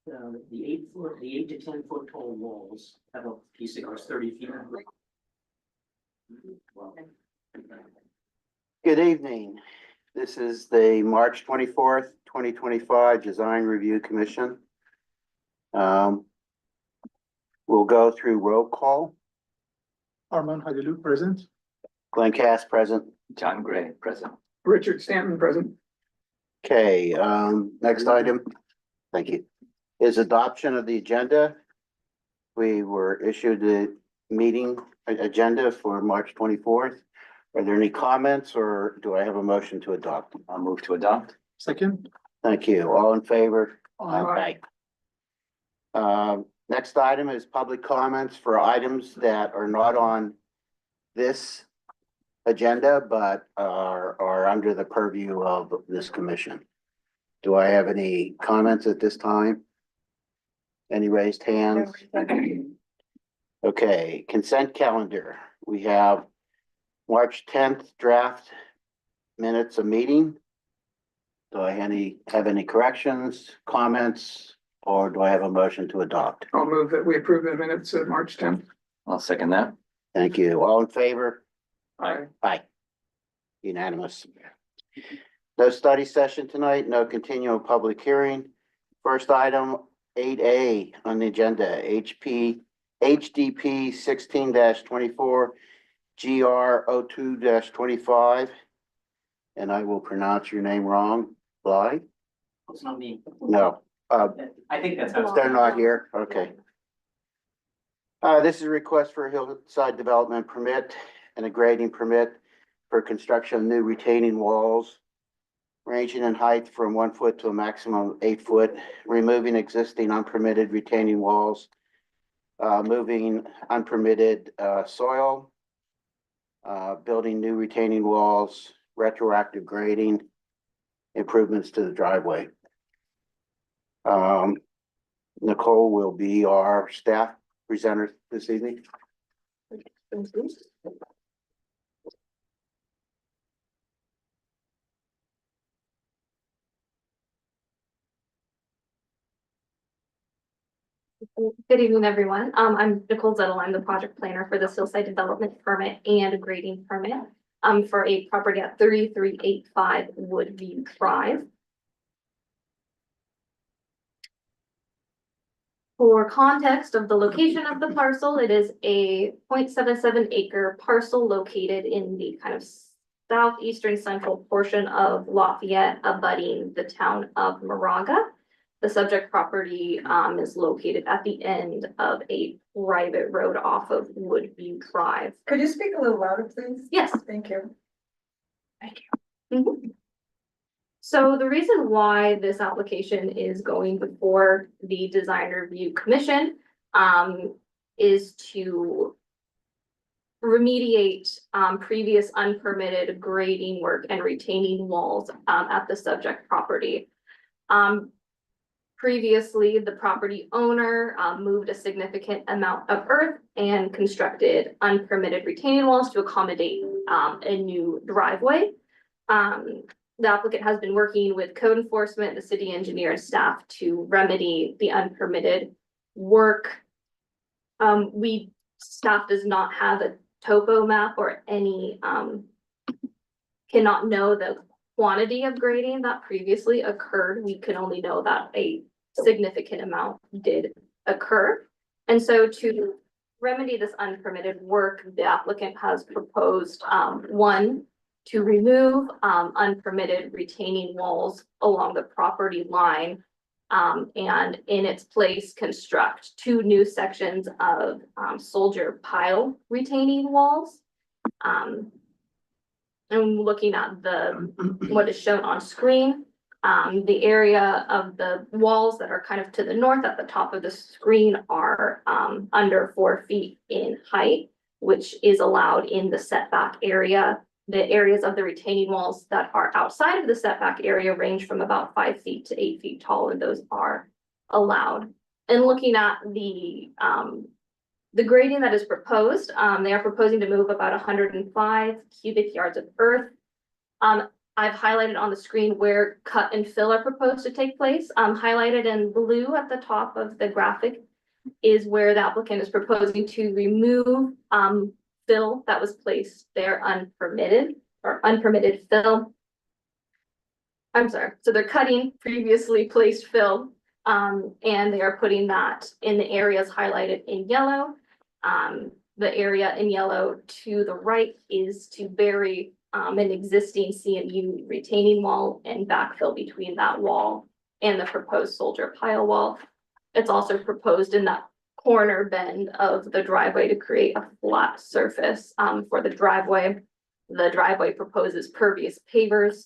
the 8 to 10 foot tall walls have a piece that goes 30 feet. Good evening. This is the March 24th, 2025 Design Review Commission. We'll go through roll call. Armand Hadilu, present. Glenn Cass present. John Gray, present. Richard Stanton, present. Okay, next item, thank you, is adoption of the agenda. We were issued the meeting agenda for March 24th. Are there any comments or do I have a motion to adopt? I'll move to adopt. Second. Thank you. All in favor? Aye. Next item is public comments for items that are not on this agenda, but are under the purview of this commission. Do I have any comments at this time? Any raised hands? Okay, consent calendar. We have March 10th draft minutes of meeting. Do I have any corrections, comments, or do I have a motion to adopt? I'll move that we approve the minutes of March 10th. I'll second that. Thank you. All in favor? Aye. Aye. Unanimous. No study session tonight, no continuing public hearing. First item, 8A on the agenda, HDP 16-24, GR 02-25. And I will pronounce your name wrong. Bly? It's not me. No, I think that's how. they're not here. Okay. This is a request for a hillside development permit and a grading permit for construction of new retaining walls ranging in height from 1 foot to a maximum of 8 foot, removing existing unpermitted retaining walls, moving unpermitted soil, building new retaining walls, retroactive grading, improvements to the driveway. Nicole will be our staff presenter this evening. Good evening, everyone. I'm Nicole Zettel. I'm the project planner for the hillside development permit and grading permit for a property at 3385 Woodview Drive. For context of the location of the parcel, it is a 0.77 acre parcel located in the kind of southeastern central portion of Lafayette, abutting the town of Moraga. The subject property is located at the end of a private road off of Woodview Drive. Could you speak a little louder, please? Yes. Thank you. So the reason why this application is going before the Design Review Commission is to remediate previous unpermitted grading work and retaining walls at the subject property. Previously, the property owner moved a significant amount of earth and constructed unpermitted retaining walls to accommodate a new driveway. The applicant has been working with code enforcement, the city engineer and staff to remedy the unpermitted work. Staff does not have a topo map or any, cannot know the quantity of grading that previously occurred. We can only know that a significant amount did occur. And so to remedy this unpermitted work, the applicant has proposed one, to remove unpermitted retaining walls along the property line and in its place construct 2 new sections of soldier pile retaining walls. And looking at what is shown on screen, the area of the walls that are kind of to the north at the top of the screen are under 4 feet in height, which is allowed in the setback area. The areas of the retaining walls that are outside of the setback area range from about 5 feet to 8 feet tall, and those are allowed. And looking at the grading that is proposed, they are proposing to move about 105 cubic yards of earth. I've highlighted on the screen where cut and fill are proposed to take place. Highlighted in blue at the top of the graphic is where the applicant is proposing to remove fill that was placed there unpermitted or unpermitted fill. I'm sorry, so they're cutting previously placed fill, and they are putting that in the areas highlighted in yellow. The area in yellow to the right is to bury an existing CMU retaining wall and backfill between that wall and the proposed soldier pile wall. It's also proposed in that corner bend of the driveway to create a flat surface for the driveway. The driveway proposes pervious pavers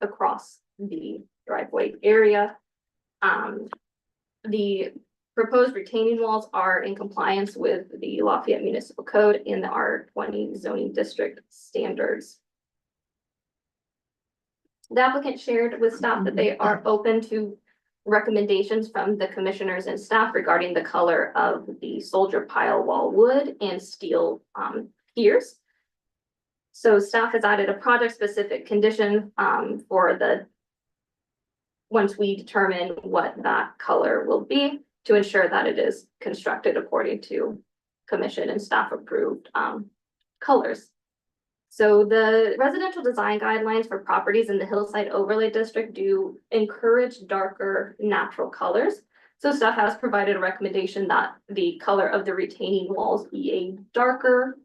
across the driveway area. The proposed retaining walls are in compliance with the Lafayette Municipal Code and the R20 zoning district standards. The applicant shared with staff that they are open to recommendations from the commissioners and staff regarding the color of the soldier pile wall wood and steel piers. So staff has added a project-specific condition for the, once we determine what that color will be, to ensure that it is constructed according to commission and staff approved colors. So the residential design guidelines for properties in the Hillside Overlay District do encourage darker natural colors. So staff has provided a recommendation that the color of the retaining walls be a darker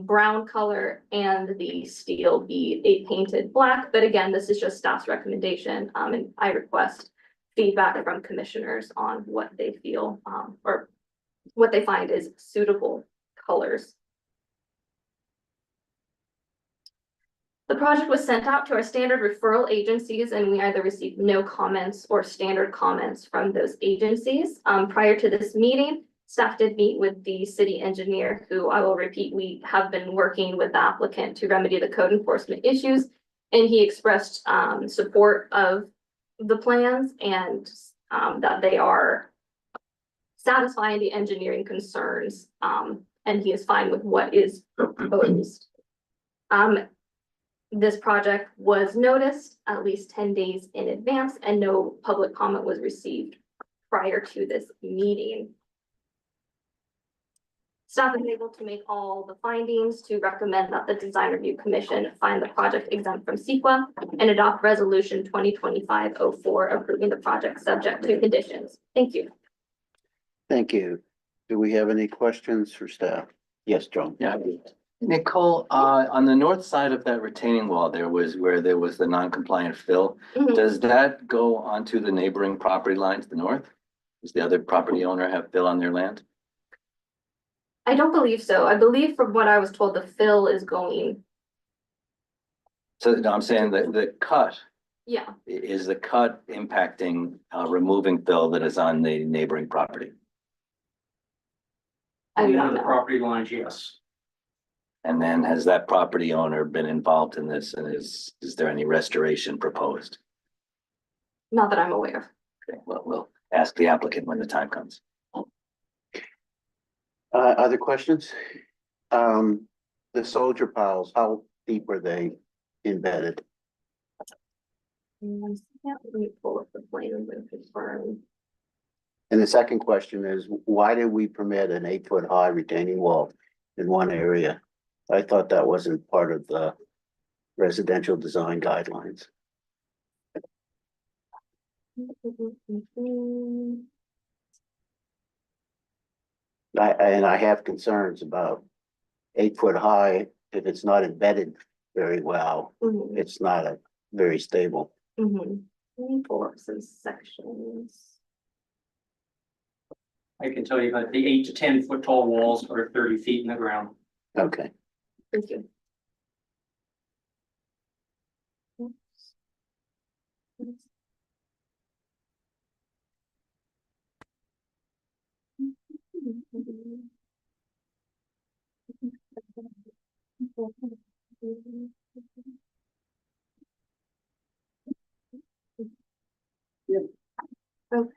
brown color and the steel be a painted black. But again, this is just staff's recommendation, and I request feedback from commissioners on what they feel or what they find is suitable colors. The project was sent out to our standard referral agencies, and we either received no comments or standard comments from those agencies. Prior to this meeting, staff did meet with the city engineer, who I will repeat, we have been working with the applicant to remedy the code enforcement issues. And he expressed support of the plans and that they are satisfying the engineering concerns, and he is fine with what is proposed. This project was noticed at least 10 days in advance, and no public comment was received prior to this meeting. Staff is able to make all the findings to recommend that the Design Review Commission find the project exempt from CEQA and adopt resolution 2025-04 approving the project subject to conditions. Thank you. Thank you. Do we have any questions for staff? Yes, John. Yeah. Nicole, on the north side of that retaining wall, there was where there was the non-compliant fill. Mhm. Does that go onto the neighboring property line to the north? Does the other property owner have fill on their land? I don't believe so. I believe from what I was told, the fill is going, So no, I'm saying that the cut, yeah. is the cut impacting removing fill that is on the neighboring property? I On do the not other know. property lines, yes. And then has that property owner been involved in this, and is there any restoration proposed? Not that I'm aware of. Okay, well, we'll ask the applicant when the time comes. Other questions? The soldier piles, how deep are they embedded? Let me pull up the plan and confirm. And the second question is, why did we permit an 8-foot high retaining wall in one area? I thought that wasn't part of the residential design guidelines. I have concerns about 8-foot high, if it's not embedded very well, Mhm, it's not a very stable. mhm. Let me pull up some sections. I can tell you that the 8 to 10 foot tall walls are 30 feet in the ground. Okay, Thank you. Okay.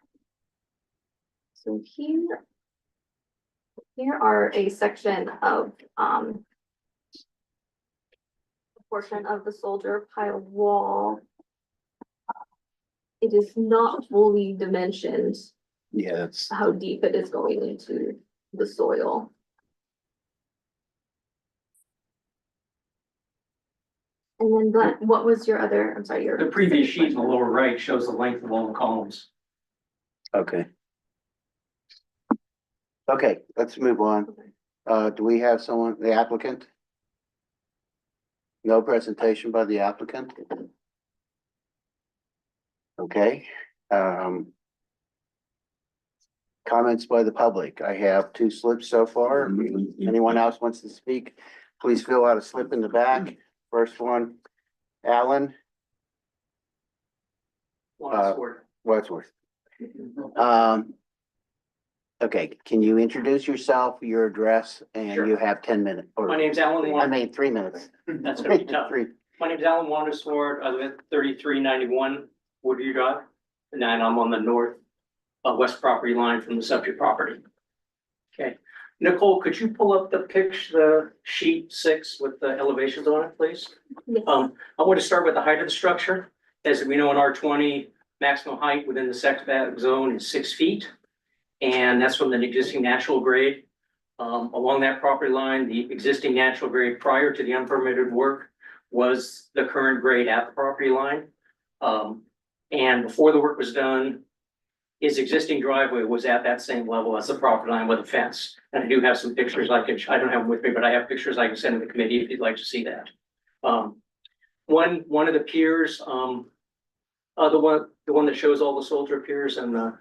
So here are a section of portion of the soldier pile wall. It is not fully dimensioned Yeah, that's, how deep it is going into the soil. And then Glenn, what was your other, I'm sorry, your. The previous sheet in the lower right shows the length of all the columns. okay. Okay, let's move on. Do we have someone, the applicant? No presentation by the applicant? Okay, comments by the public. I have 2 slips so far. Anyone else wants to speak? Please fill out a slip in the back. First one, Alan Wadsworth. Okay, can you introduce yourself, your address, and Sure. you have 10 minutes? or- My name's Alan I mean, 3 minutes. That's gonna be tough. 3. My name's Alan Wandersford. I live at 3391 Woodview Drive. And then I'm on the north, west property line from the subject property. Okay, Nicole, could you pull up the the sheet 6 with the elevations on it, please? Yes. I want to start with the height of the structure. As we know in R20, maximum height within the setback zone is 6 feet. And that's from the existing natural grade. Along that property line, the existing natural grade prior to the unpermitted work was the current grade at the property line. And before the work was done, his existing driveway was at that same level as the property line with a fence. And I do have some pictures I don't have them with me, but I have pictures I can send to the committee if you'd like to see that. One of the piers, the one that shows all the soldier piers and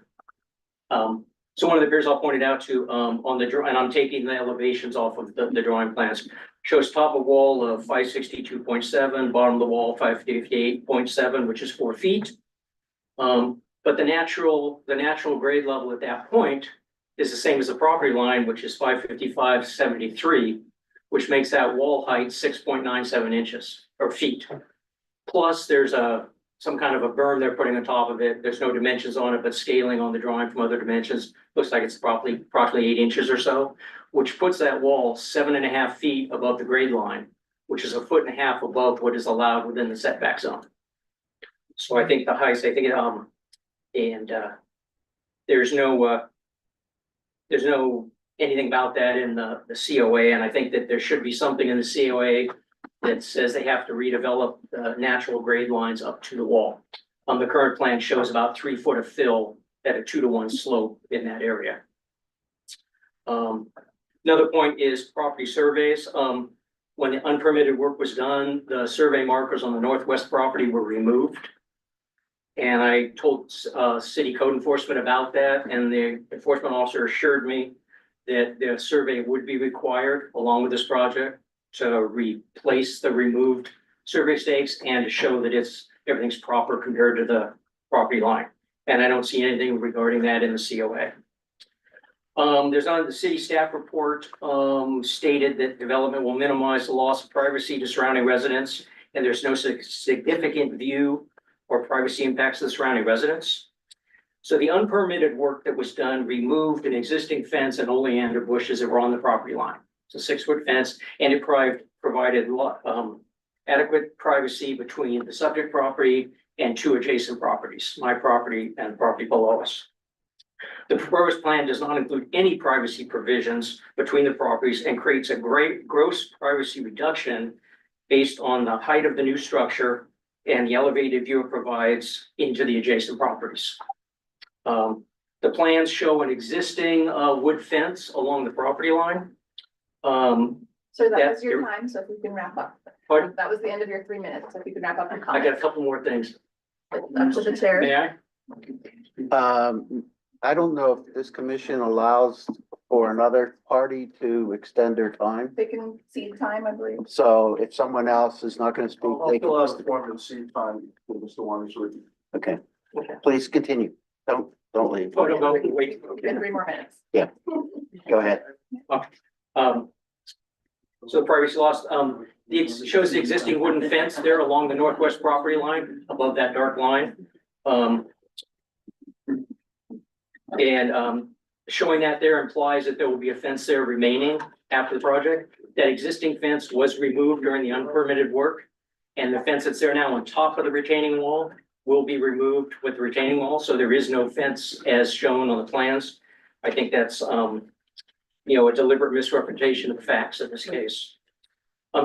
so one of the piers I'll point it out to, on the and I'm taking the elevations off of the drawing plans, shows top of wall of 562.7, bottom of the wall 558.7, which is 4 feet. But the natural grade level at that point is the same as the property line, which is 555.73, which makes that wall height 6.97 inches or feet. Plus there's some kind of a berm they're putting on top of it. There's no dimensions on it, but scaling on the drawing from other dimensions. Looks like it's approximately 8 inches or so, which puts that wall 7.5 feet above the grade line, which is 1.5 feet above what is allowed within the setback zone. So I think the height, there's no anything about that in the COA, and I think that there should be something in the COA that says they have to redevelop the natural grade lines up to the wall. The current plan shows about 3 foot of fill at a 2-to-1 slope in that area. Another point is property surveys. When the unpermitted work was done, the survey markers on the northwest property were removed. And I told city code enforcement about that, and the enforcement officer assured me that the survey would be required along with this project to replace the removed survey stakes and to show that everything's proper compared to the property line. And I don't see anything regarding that in the COA. There's on the city staff report stated that development will minimize the loss of privacy to surrounding residents, and there's no significant view or privacy impacts to the surrounding residents. So the unpermitted work that was done removed an existing fence and oleander bushes that were on the property line. It's a 6-foot fence, and it provided adequate privacy between the subject property and 2 adjacent properties, my property and the property below us. The proposed plan does not include any privacy provisions between the properties and creates a gross privacy reduction based on the height of the new structure and the elevated view it provides into the adjacent properties. The plans show an existing wood fence along the property line. So that Yeah, was your you're- time, so if you can wrap up. Pardon? That was the end of your 3 minutes, so if you can wrap up your I got a comments. couple more things. Up to the chair. May I? I don't know if this commission allows for another party to extend their time. They can see time, I believe. So if someone else is not gonna speak, they can. form of seed time with Mr. Wandersworth. Okay, Okay. please continue. Don't leave. Oh, no, wait. In 3 more minutes. Go ahead. So the privacy loss, it shows the existing wooden fence there along the northwest property line, above that dark line. Showing that there implies that there will be a fence there remaining after the project. That existing fence was removed during the unpermitted work, And the fence that's there now on top of the retaining wall will be removed with the retaining wall, so there is no fence as shown on the plans. I think that's, a deliberate misrepresentation of the facts in this case.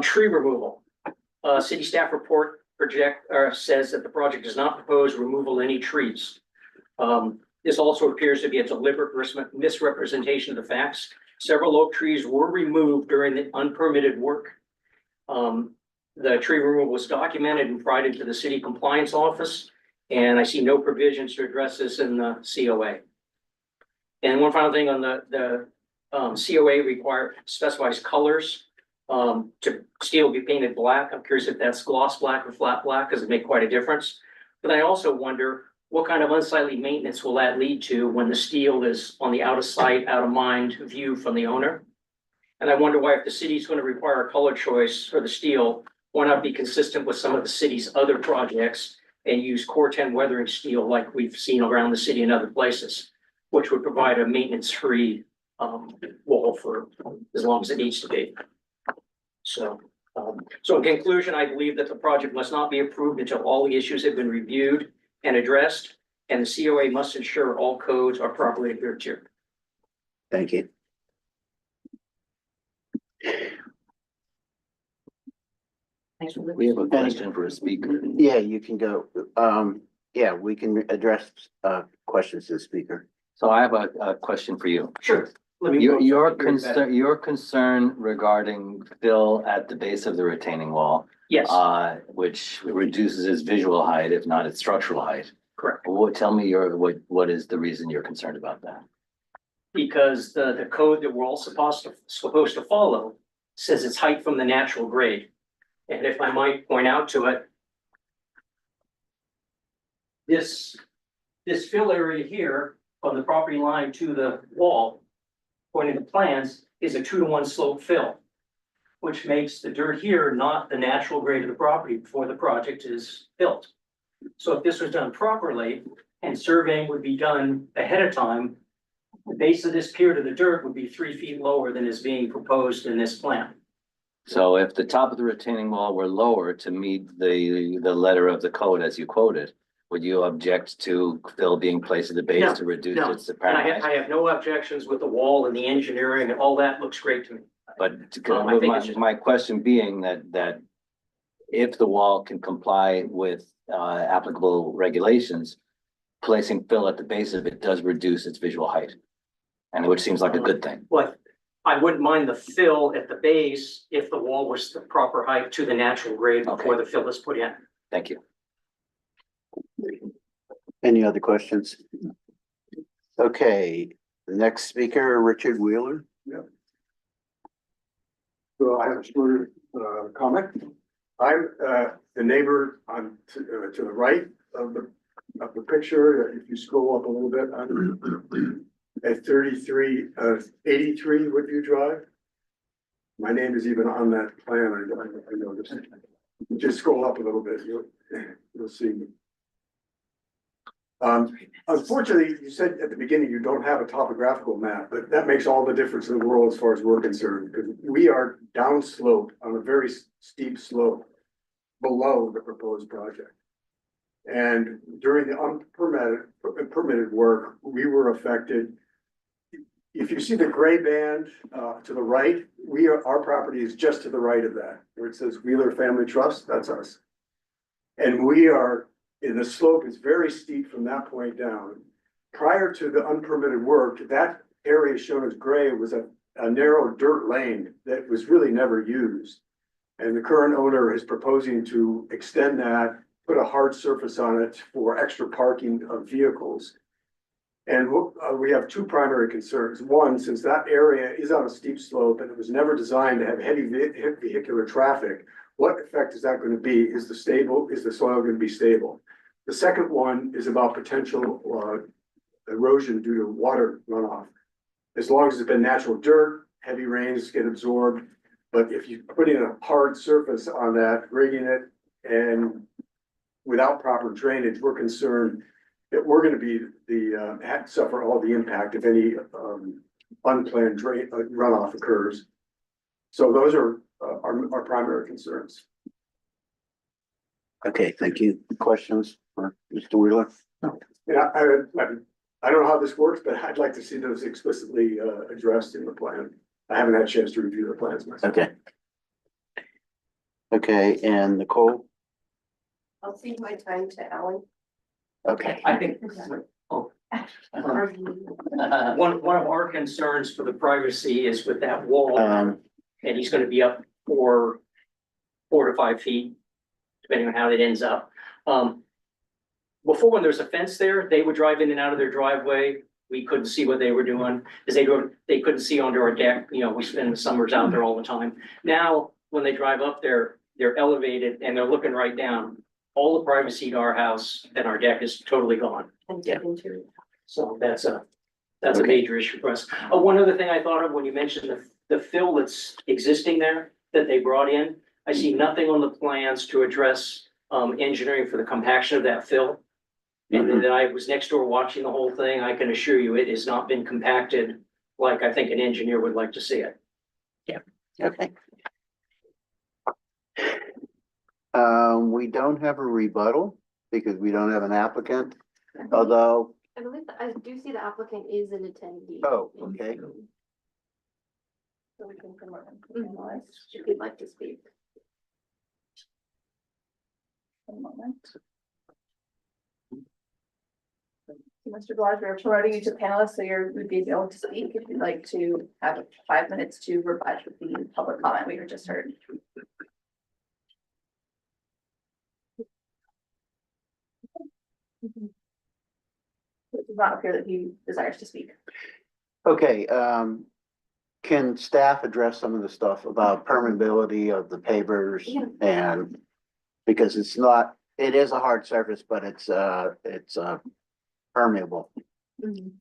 Tree removal. City staff report says that the project does not propose removal of any trees. This also appears to be a deliberate misrepresentation of the facts. Several oak trees were removed during the unpermitted work. The tree removal was documented and provided to the city compliance office, and I see no provisions to address this in the COA. And one final thing on the COA specifies colors. Steel be painted black. I'm curious if that's gloss black or flat black, because it make quite a difference. But I also wonder what kind of unsightly maintenance will that lead to when the steel is on the out of sight, out of mind view from the owner? And I wonder why, if the city's going to require a color choice for the steel, why not be consistent with some of the city's other projects and use Core-10 weathering steel like we've seen around the city and other places, which would provide a maintenance-free wall for as long as it needs to be. So in conclusion, I believe that the project must not be approved until all the issues have been reviewed and addressed, and the COA must ensure all codes are properly adhered to. Thank you. We have a question for a speaker. Yeah, you can go. Yeah, we can address questions to the speaker. So I have a question for you. Sure. Let me. Your concern regarding fill at the base of the retaining wall, Yes, which reduces its visual height, if not its structural height. correct. Tell me what is the reason you're concerned about that? Because the code that we're all supposed to follow says it's height from the natural grade. And if I might point out to it, this fill area here from the property line to the wall, according to plans, is a 2-to-1 slope fill, which makes the dirt here not the natural grade of the property before the project is built. So if this was done properly and surveying would be done ahead of time, the base of this pier to the dirt would be 3 feet lower than is being proposed in this plan. So if the top of the retaining wall were lower to meet the letter of the code as you quoted, would you object to fill being placed at the base No, to reduce no. its And apparent height? I have no objections with the wall and the engineering, and all that looks great to me. But I think it's just- my question being that if the wall can comply with applicable regulations, placing fill at the base of it does reduce its visual height. And which seems like a good thing. But I wouldn't mind the fill at the base if the wall was the proper height to the natural grade before the fill is put in. Thank you. Any other questions? Okay, the next speaker, Richard Wheeler. So I have a shorter comment. I'm the neighbor on to the right of the picture. If you scroll up a little bit, I'm at 83 Woodview Drive. My name is even on that plan. I noticed. Just scroll up a little bit, you'll see me. Unfortunately, you said at the beginning you don't have a topographical map, but that makes all the difference in the world as far as we're concerned, because we are downslope on a very steep slope below the proposed project. And during the permitted work, we were affected. If you see the gray band to the right, our property is just to the right of that, where it says Wheeler Family Trust, that's us. And the slope is very steep from that point down. Prior to the unpermitted work, that area shown as gray was a narrow dirt lane that was really never used. And the current owner is proposing to extend that, put a hard surface on it for extra parking of vehicles. And we have two primary concerns. One, since that area is on a steep slope and it was never designed to have heavy vehicular traffic, what effect is that going to be? Is the soil going to be stable? The second one is about potential erosion due to water runoff. As long as it's been natural dirt, heavy rains get absorbed. But if you put in a hard surface on that, grading it, and without proper drainage, we're concerned that we're going to be suffer all the impact if any unplanned runoff occurs. So those are our primary concerns. Okay, thank you. Questions for Mr. Wheeler? Yeah, I don't know how this works, but I'd like to see those explicitly addressed in the plan. I haven't had a chance to review the plans myself. Okay. Okay, and Nicole? I'll see my time to Ellen. Okay. I think, one of our concerns for the privacy is with that wall, Um, and he's gonna be up for 4 to 5 feet, depending on how it ends up. Before, when there's a fence there, they would drive in and out of their driveway. We couldn't see what they were doing, because they couldn't see onto our deck, you know, we spend the summers out there all the time. Now, when they drive up there, they're elevated and they're looking right down. All the privacy to our house and our deck is totally gone. So that's a major issue for us. One other thing I thought of when you mentioned the fill that's existing there that they brought in, I see nothing on the plans to address engineering for the compaction of that fill. And then I was next door watching the whole thing. I can assure you it has not been compacted like I think an engineer would like to see it. okay. We don't have a rebuttal because we don't have an applicant, although, I believe, I do see the applicant is an attendee. oh, okay. So we can promote him. Mhm. If you'd like to speak. One moment. Mr. Blige, we're promoting you to panelist, so would be able to speak if you'd like to have 5 minutes to rebut the public comment we just heard. It does not appear that he desires to speak. Okay, can staff address some of the stuff about permeability of the pavers Yeah. and because it's not, it is a hard surface, but it's permeable. Mhm.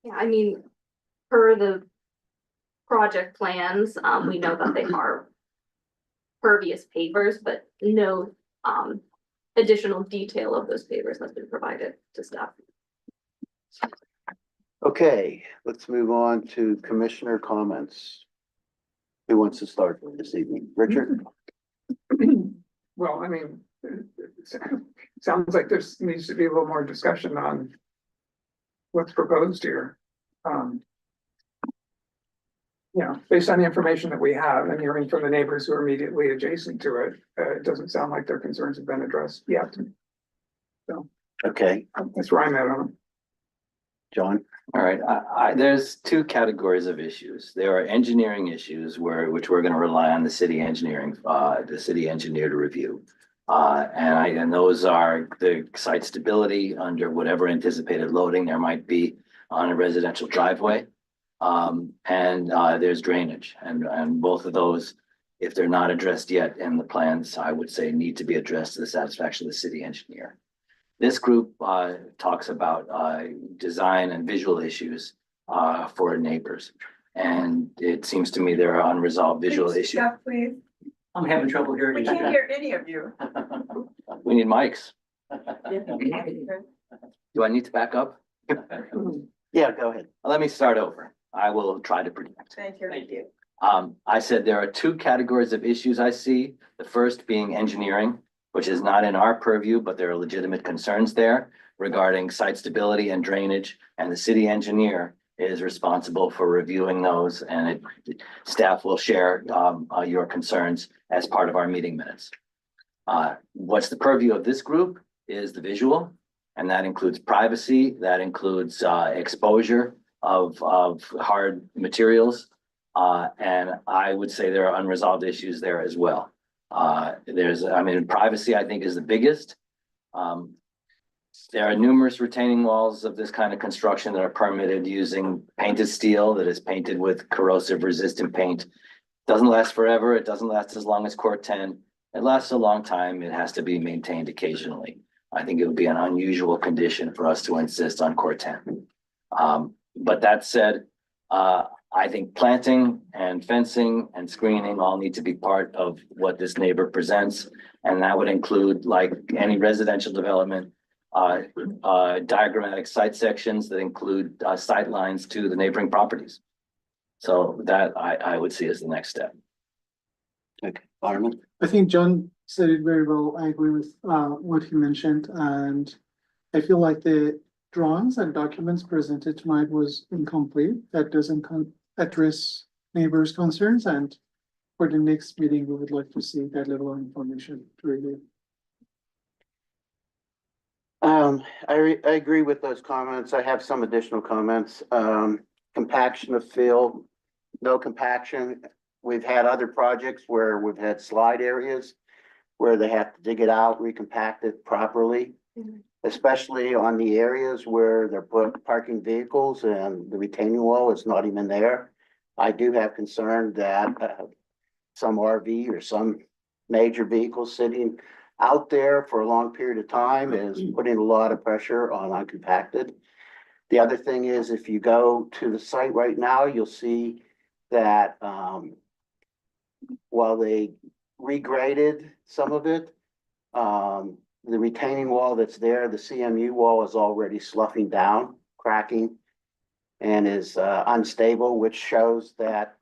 Yeah, I mean, per the project plans, we know that they are pervious pavers, but no, additional detail of those pavers has been provided to staff. Okay, let's move on to commissioner comments. Who wants to start this evening? Richard? Well, I mean, it sounds like there needs to be a little more discussion on what's proposed here. You know, based on the information that we have and hearing from the neighbors who are immediately adjacent to it, it doesn't sound like their concerns have been addressed yet. Okay, That's where I'm at on it. John? All right, there's two categories of issues. There are engineering issues which we're gonna rely on the city engineering, the city engineer to review. And those are the site stability under whatever anticipated loading there might be on a residential driveway. There's drainage and both of those, if they're not addressed yet in the plans, I would say need to be addressed to the satisfaction of the city engineer. This group talks about design and visual issues for neighbors. And it seems to me there are unresolved visual issues. Yeah, please. I'm having trouble hearing We you. can't hear any of you. We need mics. Do I need to back up? Yeah, go ahead. Let me start over. I will try to predict. Thank you. Thank you. I said there are two categories of issues I see. The first being engineering, which is not in our purview, but there are legitimate concerns there regarding site stability and drainage. And the city engineer is responsible for reviewing those, and staff will share your concerns as part of our meeting minutes. What's the purview of this group is the visual, and that includes privacy, that includes exposure of hard materials. And I would say there are unresolved issues there as well. Privacy, I think, is the biggest. There are numerous retaining walls of this kind of construction that are permitted using painted steel that is painted with corrosive resistant paint. Doesn't last forever. It doesn't last as long as Core 10. It lasts a long time. It has to be maintained occasionally. I think it would be an unusual condition for us to insist on Core 10. But that said, I think planting and fencing and screening all need to be part of what this neighbor presents. And that would include, like any residential development, diagrammatic site sections that include sight lines to the neighboring properties. So that I would see as the next step. Okay, Arnold? I think John said it very well. I agree with what he mentioned, and I feel like the drawings and documents presented tonight was incomplete. That doesn't address neighbors' concerns, and for the next meeting, we would like to see that level of information to review. I agree with those comments. I have some additional comments. Compaction of fill, no compaction. We've had other projects where we've had slide areas where they have to dig it out, recompact it properly. Mhm. Especially on the areas where they're parking vehicles and the retaining wall is not even there. I do have concern that some RV or some major vehicle sitting out there for a long period of time is putting a lot of pressure on uncompacted. The other thing is, if you go to the site right now, you'll see that while they regraded some of it, the retaining wall that's there, the CMU wall is already sloughing down, cracking, and is unstable, which shows that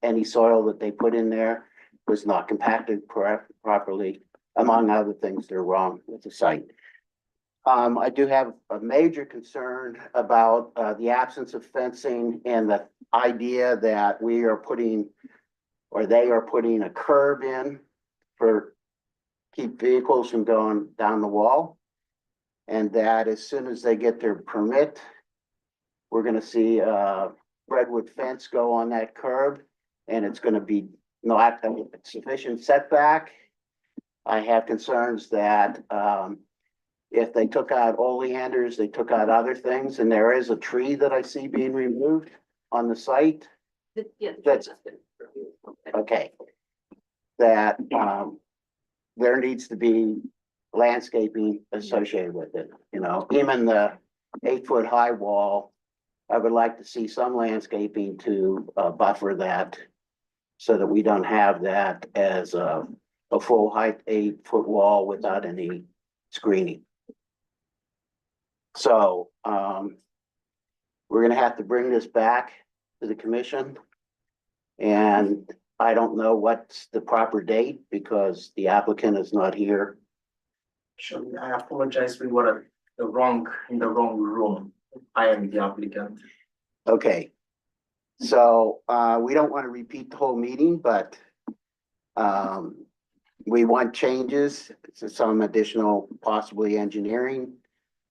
any soil that they put in there was not compacted properly, among other things that are wrong with the site. I do have a major concern about the absence of fencing and the idea that we are putting, or they are putting a curb in for keep vehicles from going down the wall. And that as soon as they get their permit, we're gonna see a redwood fence go on that curb, and it's gonna be not a sufficient setback. I have concerns that if they took out oleanders, they took out other things, and there is a tree that I see being removed on the site. Yeah. That's- Okay. That there needs to be landscaping associated with it, you know, even the 8-foot high wall. I would like to see some landscaping to buffer that so that we don't have that as a full height 8-foot wall without any screening. So we're gonna have to bring this back to the commission. And I don't know what's the proper date because the applicant is not here. Sure, I apologize, we were in the wrong room. I am the applicant. Okay. So we don't want to repeat the whole meeting, but we want changes to some additional possibly engineering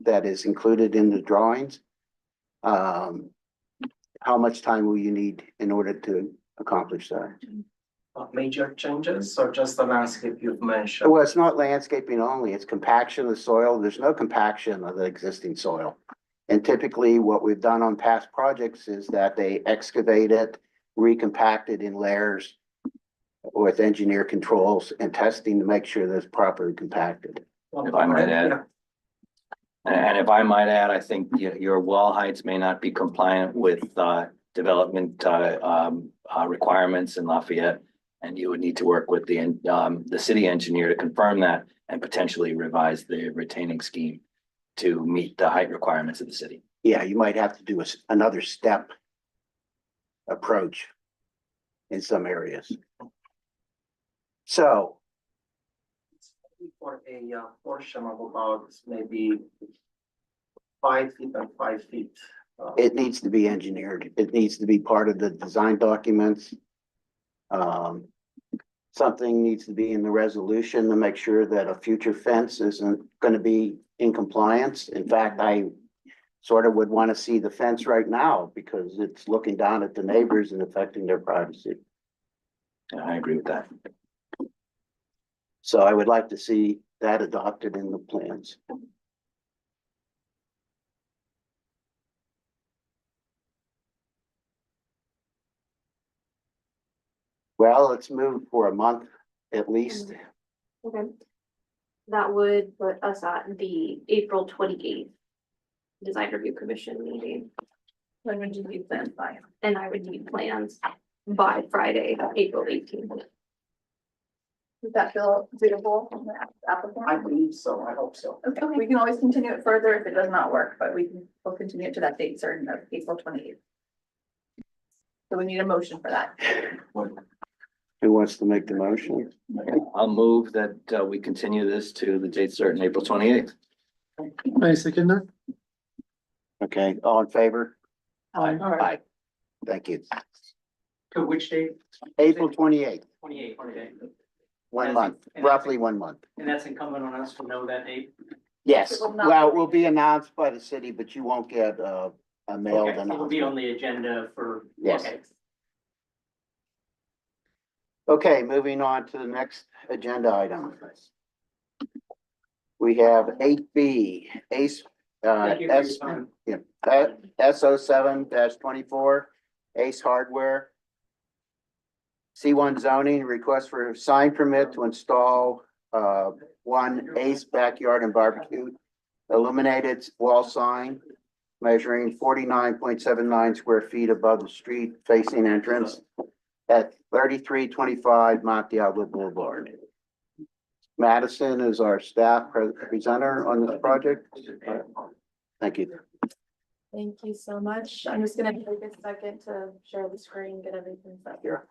that is included in the drawings. How much time will you need in order to accomplish that? Major changes or just the landscape you've mentioned? Well, it's not landscaping only, it's compaction of the soil. There's no compaction of the existing soil. And typically what we've done on past projects is that they excavate it, recompact it in layers with engineer controls and testing to make sure that it's properly compacted. If I might add. And if I might add, I think your wall heights may not be compliant with development requirements in Lafayette. And you would need to work with the city engineer to confirm that and potentially revise the retaining scheme to meet the height requirements of the city. Yeah, you might have to do another step approach in some areas. So For a portion of about maybe 5 feet and 5 feet. it needs to be engineered. It needs to be part of the design documents. Something needs to be in the resolution to make sure that a future fence isn't going to be in compliance. In fact, I sort of would want to see the fence right now because it's looking down at the neighbors and affecting their privacy. Yeah, I agree with that. So I would like to see that adopted in the plans. Well, let's move for a month at least. Okay. That would put us at the April 28th Design Review Commission meeting, When would you be planned by? and I would need plans by Friday, April 18th. Does that feel suitable from the I applicant? believe so, I hope so. Okay, we can always continue it further if it does not work, but we'll continue it to that date certain of April 28th. So we need a motion for that. Who wants to make the motion? I'll move that, we continue this to the date certain, April 28th. I second that. Okay, all in favor? Aye. Aye. Thank you. To which date? April 28th, 28th, okay. 1 month, roughly 1 month. And that's incumbent on us to know that date. Yes, It will not well, it be- will be announced by the city, but you won't get a mailed Okay, it'll be on announcement. the agenda for. Yes. Okay. Okay, moving on to the next agenda item. We have 8B, ACE, Thank you for your S, time. SO 7-24, Ace Hardware. C1 zoning, request for sign permit to install one Ace Backyard and Barbecue illuminated wall sign measuring 49.79 square feet above the street facing entrance at 3325 Mount Diablo Boulevard. Madison is our staff presenter on this project. Thank you. Thank you so much. I'm just gonna take a second to share the screen, get everything set here.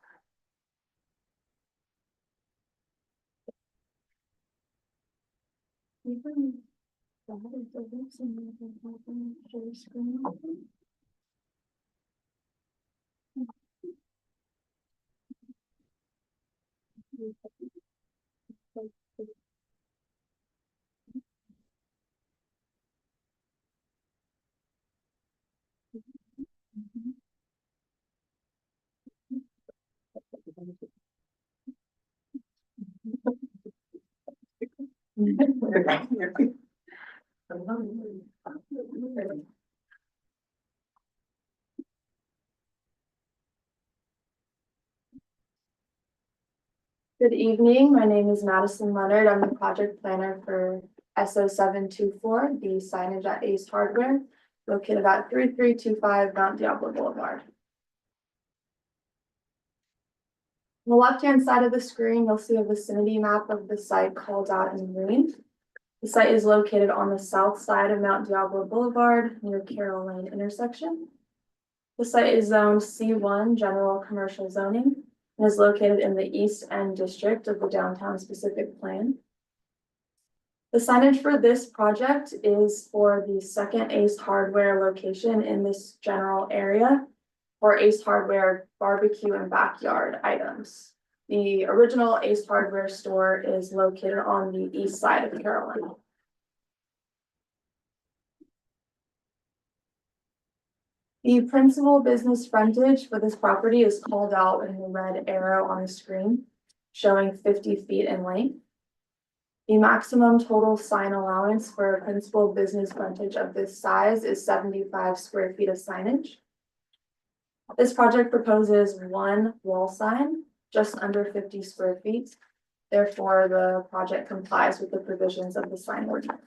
Good evening. My name is Madison Leonard. I'm the project planner for SO 724, the signage at Ace Hardware, located at 3325 Mount Diablo Boulevard. On the left-hand side of the screen, you'll see a vicinity map of the site called out in green. The site is located on the south side of Mount Diablo Boulevard near Carroll Lane intersection. The site is zoned C1 General Commercial Zoning and is located in the East End District of the Downtown Specific Plan. The signage for this project is for the second Ace Hardware location in this general area for Ace Hardware barbecue and backyard items. The original Ace Hardware store is located on the east side of Carolina. The principal business frontage for this property is called out in the red arrow on the screen, showing 50 feet in length. The maximum total sign allowance for a principal business frontage of this size is 75 square feet of signage. This project proposes one wall sign, just under 50 square feet. Therefore, the project complies with the provisions of the sign ordinance.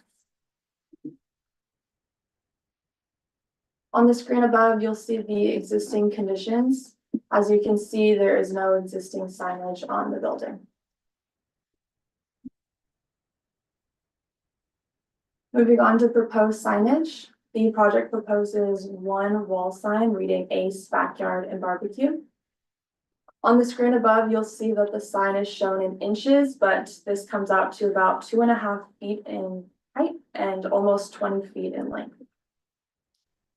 On the screen above, you'll see the existing conditions. As you can see, there is no existing signage on the building. Moving on to proposed signage, the project proposes one wall sign reading Ace Backyard and Barbecue. On the screen above, you'll see that the sign is shown in inches, but this comes out to about 2.5 feet in height and almost 20 feet in length.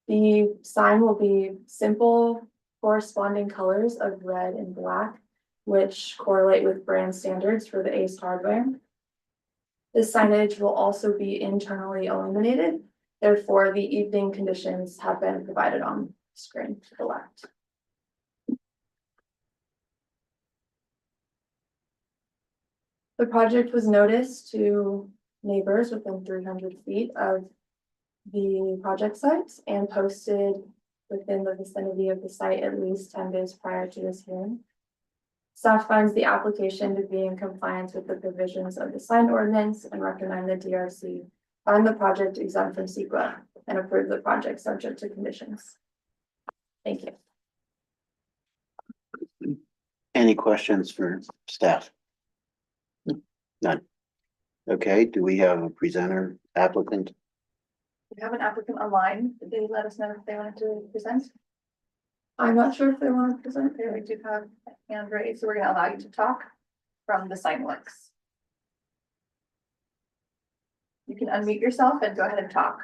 The sign will be simple corresponding colors of red and black, which correlate with brand standards for the Ace Hardware. This signage will also be internally illuminated. Therefore, the evening conditions have been provided on the screen to the left. The project was noticed to neighbors within 300 feet of the project site and posted within the vicinity of the site at least 10 days prior to this hearing. Staff finds the application to be in compliance with the provisions of the sign ordinance and recommend the DRC find the project exempt from SEQA and approve the project subject to conditions. Thank you. Any questions for staff? None. Okay, do we have a presenter applicant? We have an applicant online. Did they let us know if they wanted to present? I'm not sure if they want to present. Okay, we do have a hand raised, so we're gonna allow you to talk from the sign links. You can unmute yourself and go ahead and talk.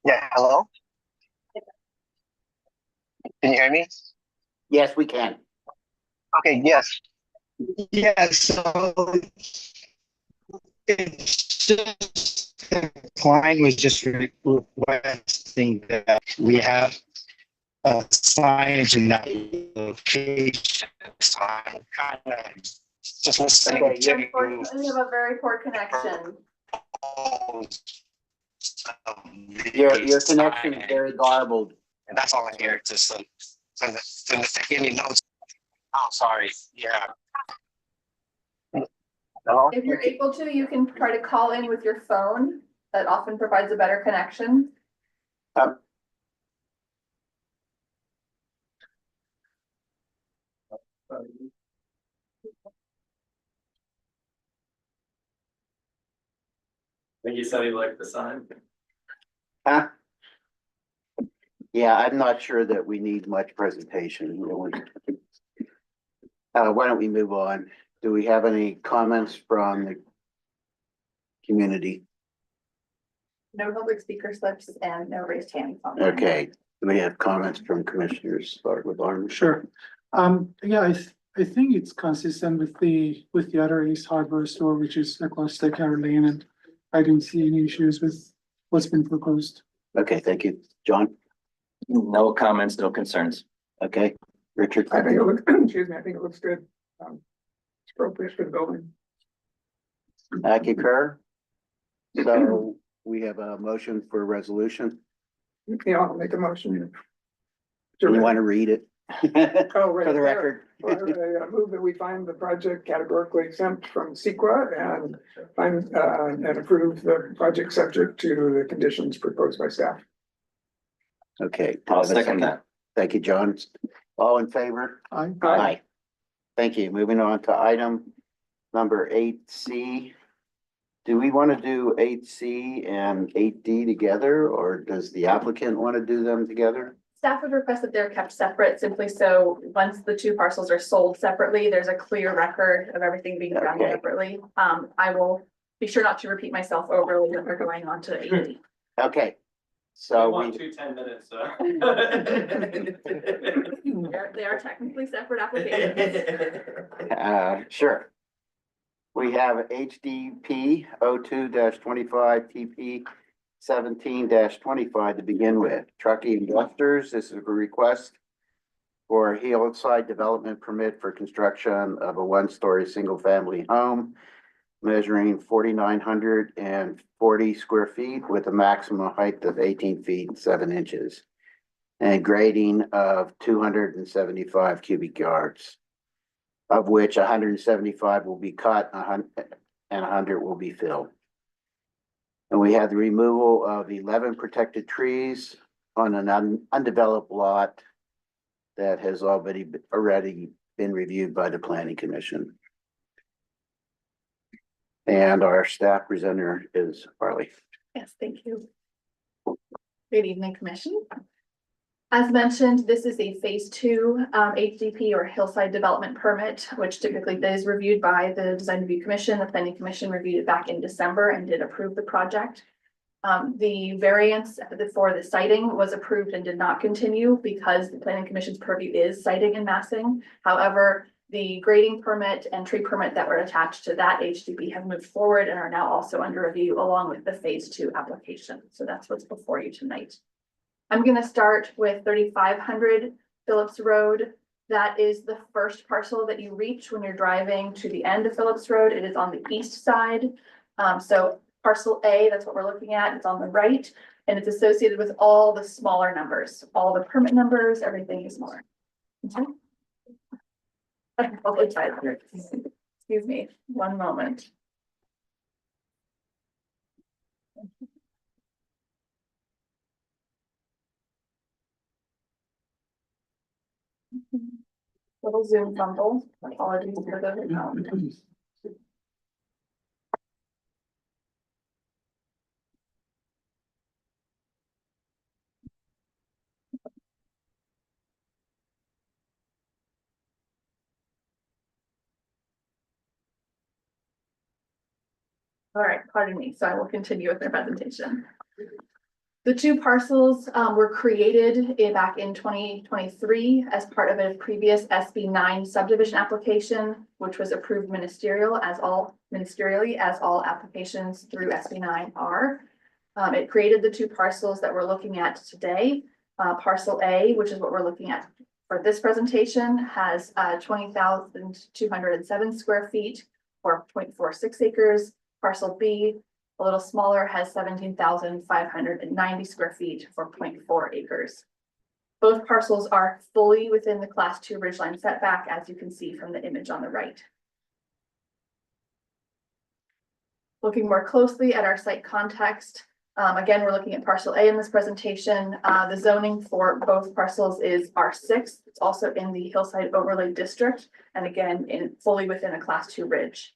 Yeah, hello? Can you hear me? Yes, we can. Okay, yes. Yes, so it's just the client was just requesting that we have a signage in that location. So I'm kind of just listening Okay, to Unfortunately, we have a very poor connection. your connection is very garbled. And that's all I hear, just from the any notes. Oh, sorry, yeah. Hello? If you're able to, you can try to call in with your phone. That often provides a better connection. I think you said he liked the sign. Huh? Yeah, I'm not sure that we need much presentation, really. Why don't we move on? Do we have any comments from the community? No public speaker slips and no raised hands. online. Okay, do we have comments from commissioners? Start with Arm. Sure. Yeah, I think it's consistent with the other Ace Hardware store, which is across the Lane, and I didn't see any issues with what's been proposed. Okay, thank you. John? No comments, no concerns. Okay, Richard? I think it looks, excuse me, I think it looks good. It's appropriate for the building. I concur. So we have a motion for resolution. Yeah, I'll make a motion. Do you want to read it? Oh, right For the there. record. I move that we find the project categorically exempt from SEQA and find, and approve the project subject to the conditions proposed by staff. Okay. I'll second that. Thank you, John. All in favor? I, Aye. Thank you. Moving on to item number 8C. Do we want to do 8C and 8D together, or does the applicant want to do them together? Staff would request that they're kept separate, simply so once the two parcels are sold separately, there's a clear record of everything being done Okay. separately. I will be sure not to repeat myself overly when we're going on to 80. Okay. So we, 10 minutes, They are technically separate applications. sure. We have HDP 02-25 TP 17-25 to begin with. Truckee Investors, this is a request for a hillside development permit for construction of a one-story single-family home measuring 4,940 square feet with a maximum height of 18 feet, 7 inches and grading of 275 cubic yards, of which 175 will be cut and 100 will be filled. And we have the removal of 11 protected trees on an undeveloped lot that has already been reviewed by the planning commission. And our staff presenter is Harley. Yes, thank you. Good evening, Commission. As mentioned, this is a phase 2 HDP or hillside development permit, which typically is reviewed by the Design Review Commission. The Planning Commission reviewed it back in December and did approve the project. The variance for the siting was approved and did not continue because the Planning Commission's purview is siting and massing. However, the grading permit and tree permit that were attached to that HDP have moved forward and are now also under review along with the phase 2 application. So that's what's before you tonight. I'm going to start with 3500 Phillips Road. That is the first parcel that you reach when you're driving to the end of Phillips Road. It is on the east side. So parcel A, that's what we're looking at. It's on the right and it's associated with all the smaller numbers, all the permit numbers, everything is smaller. Okay. I apologize. Excuse me, one moment. Little Zoom fumble. Apologies for the All right, pardon me, so I will continue with my presentation. The two parcels were created back in 2023 as part of a previous SB 9 subdivision application, which was approved ministerially as all applications through SB 9 are. It created the two parcels that we're looking at today. Parcel A, which is what we're looking at for this presentation, has 20,207 square feet or 0.46 acres. Parcel B, a little smaller, has 17,590 square feet for 0.4 acres. Both parcels are fully within the Class 2 ridgeline setback, as you can see from the image on the right. Looking more closely at our site context, again, we're looking at parcel A in this presentation. The zoning for both parcels is R6. It's also in the Hillside Overlay District, and again, fully within a Class 2 ridge.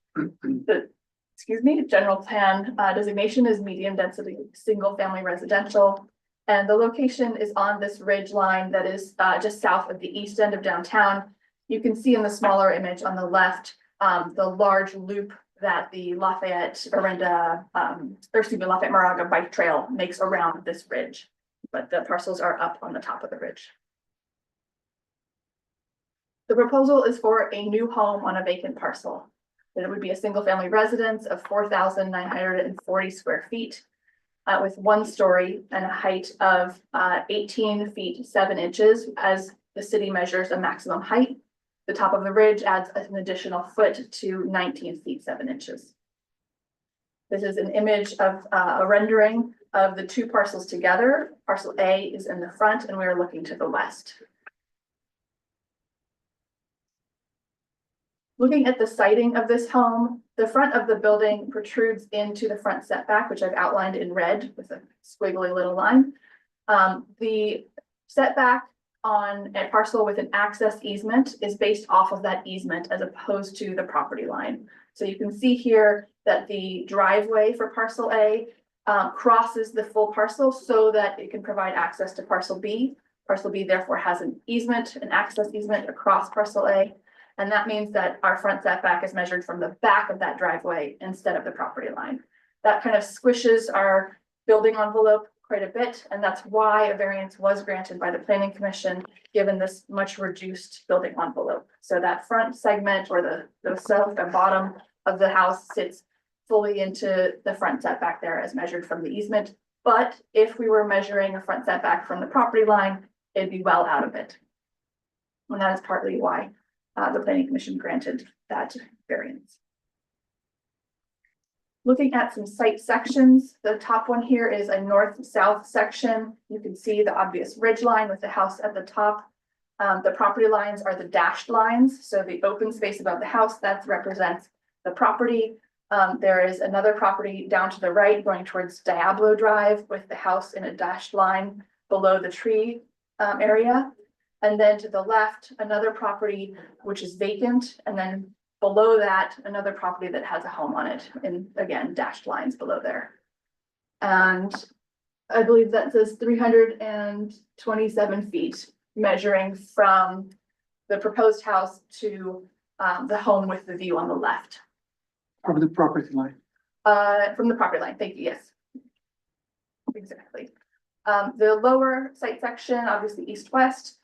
The general plan designation is medium density, single family residential. And the location is on this ridge line that is just south of the east end of downtown. You can see in the smaller image on the left, the large loop that the Lafayette Moraga bike trail makes around this ridge. But the parcels are up on the top of the ridge. The proposal is for a new home on a vacant parcel. It would be a single family residence of 4,940 square feet with 1 story and a height of 18 feet 7 inches as the city measures a maximum height. The top of the ridge adds an additional foot to 19 feet 7 inches. This is an image of a rendering of the two parcels together. Parcel A is in the front and we are looking to the west. Looking at the siting of this home, the front of the building protrudes into the front setback, which I've outlined in red with a squiggly little line. The setback on a parcel with an access easement is based off of that easement as opposed to the property line. So you can see here that the driveway for parcel A crosses the full parcel so that it can provide access to parcel B. Parcel B therefore has an easement, an access easement across parcel A. And that means that our front setback is measured from the back of that driveway instead of the property line. That kind of squishes our building envelope quite a bit, and that's why a variance was granted by the Planning Commission, given this much reduced building envelope. So that front segment or the south and bottom of the house sits fully into the front setback there as measured from the easement. But if we were measuring a front setback from the property line, it'd be well out of it. And that is partly why the Planning Commission granted that variance. Looking at some site sections, the top one here is a north-south section. You can see the obvious ridge line with the house at the top. The property lines are the dashed lines. So the open space above the house, that represents the property. There is another property down to the right going towards Diablo Drive with the house in a dashed line below the tree area. And then to the left, another property which is vacant, and then below that, another property that has a home on it, and again, dashed lines below there. And I believe that says 327 feet, measuring from the proposed house to the home with the view on the left. From the property line. From the property line, thank you, yes. Exactly. The lower site section, obviously east-west,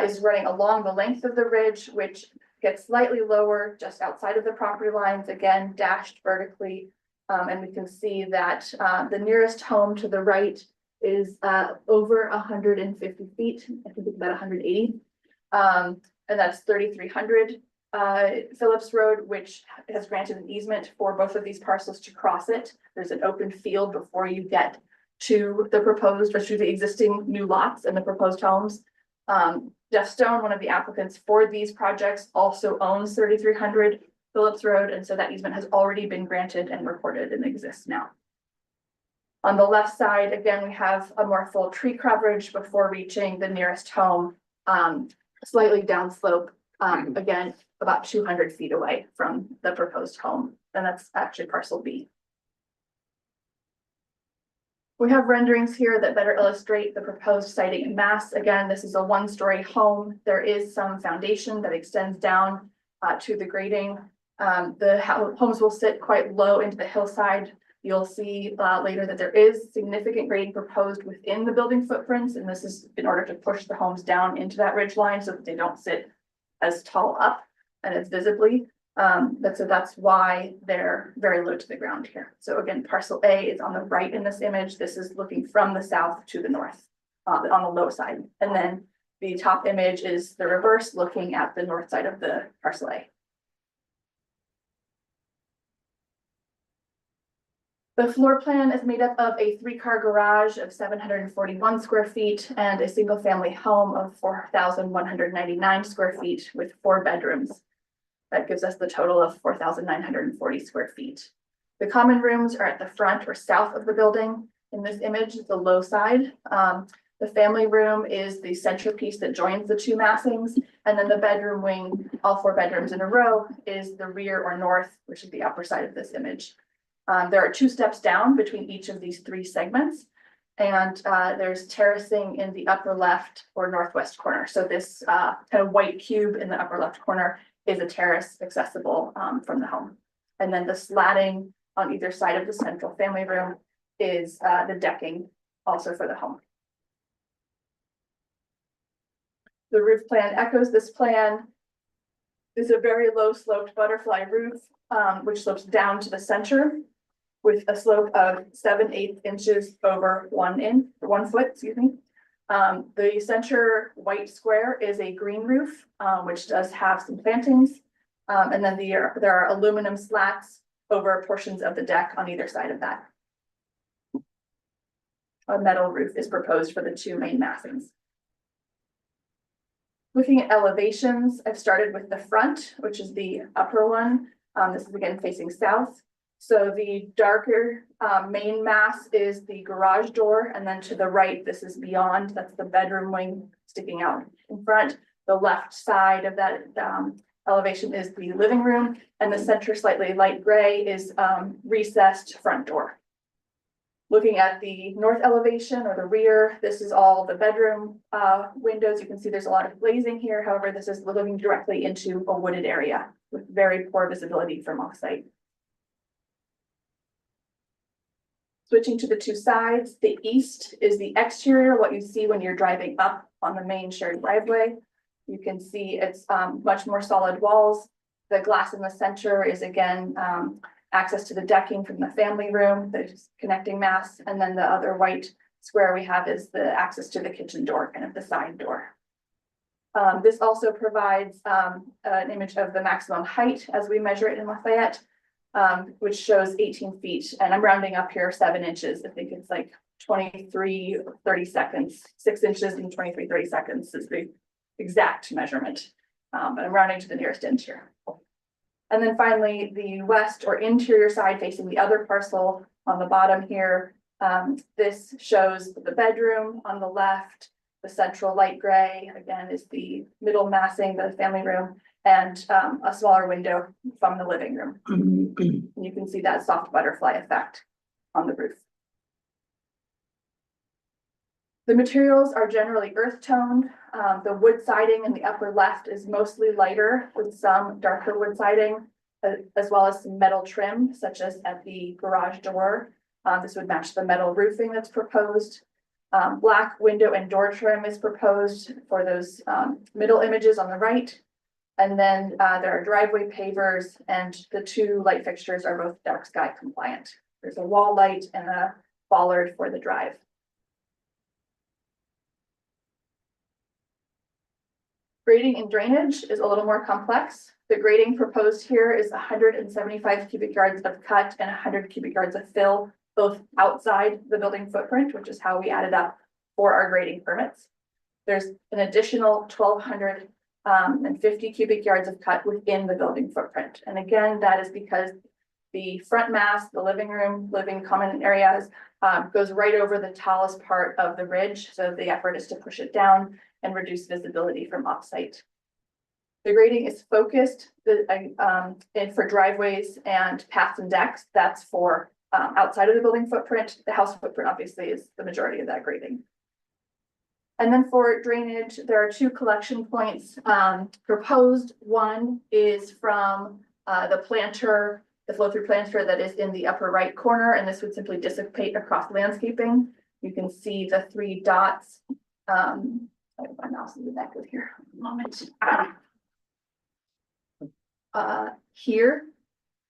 is running along the length of the ridge, which gets slightly lower just outside of the property lines, again, dashed vertically. And we can see that the nearest home to the right is over 150 feet, I think it's about 180. And that's 3,300 Phillips Road, which has granted an easement for both of these parcels to cross it. There's an open field before you get to the proposed or to the existing new lots and the proposed homes. Jeff Stone, one of the applicants for these projects, also owns 3,300 Phillips Road, and so that easement has already been granted and recorded and exists now. On the left side, again, we have a more full tree coverage before reaching the nearest home, slightly downslope, again, about 200 feet away from the proposed home, and that's actually parcel B. We have renderings here that better illustrate the proposed siting in mass. Again, this is a 1-story home. There is some foundation that extends down to the grading Homes will sit quite low into the hillside. You'll see later that there is significant grading proposed within the building footprints, and this is in order to push the homes down into that ridge line so that they don't sit as tall up and as visibly. That's why they're very low to the ground here. So again, parcel A is on the right in this image. This is looking from the south to the north on the low side. And then the top image is the reverse, looking at the north side of the parcel A. The floor plan is made up of a 3-car garage of 741 square feet and a single family home of 4,199 square feet with 4 bedrooms. That gives us the total of 4,940 square feet. The common rooms are at the front or south of the building. In this image, the low side. The family room is the centerpiece that joins the 2 massings. And then the bedroom wing, all 4 bedrooms in a row, is the rear or north, which is the upper side of this image. There are 2 steps down between each of these 3 segments. And there's terracing in the upper left or northwest corner. So this kind of white cube in the upper left corner is a terrace accessible from the home. And then the slatting on either side of the central family room is the decking also for the home. The roof plan echoes this plan. This is a very low sloped butterfly roof, which slopes down to the center with a slope of 7/8 inches over 1 foot, excuse me. The center white square is a green roof, which does have some plantings. And then there are aluminum slats over portions of the deck on either side of that. A metal roof is proposed for the 2 main massings. Looking at elevations, I've started with the front, which is the upper one. This is again facing south. So the darker main mass is the garage door, and then to the right, this is beyond, that's the bedroom wing sticking out in front. The left side of that elevation is the living room, and the center slightly light gray is recessed front door. Looking at the north elevation or the rear, this is all the bedroom windows. You can see there's a lot of glazing here. However, this is looking directly into a wooded area with very poor visibility from off-site. Switching to the 2 sides, the east is the exterior, what you see when you're driving up on the main shared driveway. You can see it's much more solid walls. The glass in the center is again access to the decking from the family room, the connecting mass, and then the other white square we have is the access to the kitchen door, kind of the side door. This also provides an image of the maximum height as we measure it in Lafayette, which shows 18 feet, and I'm rounding up here 7 inches. I think it's like 23:30 seconds, 6 inches and 23:30 seconds is the exact measurement, but I'm rounding to the nearest inch here. And then finally, the west or interior side facing the other parcel on the bottom here. This shows the bedroom on the left, the central light gray, again, is the middle massing, the family room, and a smaller window from the living room. You can see that soft butterfly effect on the roof. The materials are generally earth toned. The wood siding in the upper left is mostly lighter with some darker wood siding, as well as some metal trim, such as at the garage door. This would match the metal roofing that's proposed. Black window and door trim is proposed for those middle images on the right. And then there are driveway pavers, and the 2 light fixtures are both dark sky compliant. There's a wall light and a bollard for the drive. Grading and drainage is a little more complex. The grading proposed here is 175 cubic yards of cut and 100 cubic yards of fill, both outside the building footprint, which is how we added up for our grading permits. There's an additional 1,250 cubic yards of cut within the building footprint. And again, that is because the front mass, the living room, living common areas, goes right over the tallest part of the ridge. So the effort is to push it down and reduce visibility from offsite. The grading is focused and for driveways and paths and decks. That's for outside of the building footprint. The house footprint obviously is the majority of that grading. And then for drainage, there are 2 collection points proposed. One is from the planter, the flow through planter that is in the upper right corner, and this would simply dissipate across landscaping. You can see the 3 dots. I have my mouse in the back of here, a moment. Here,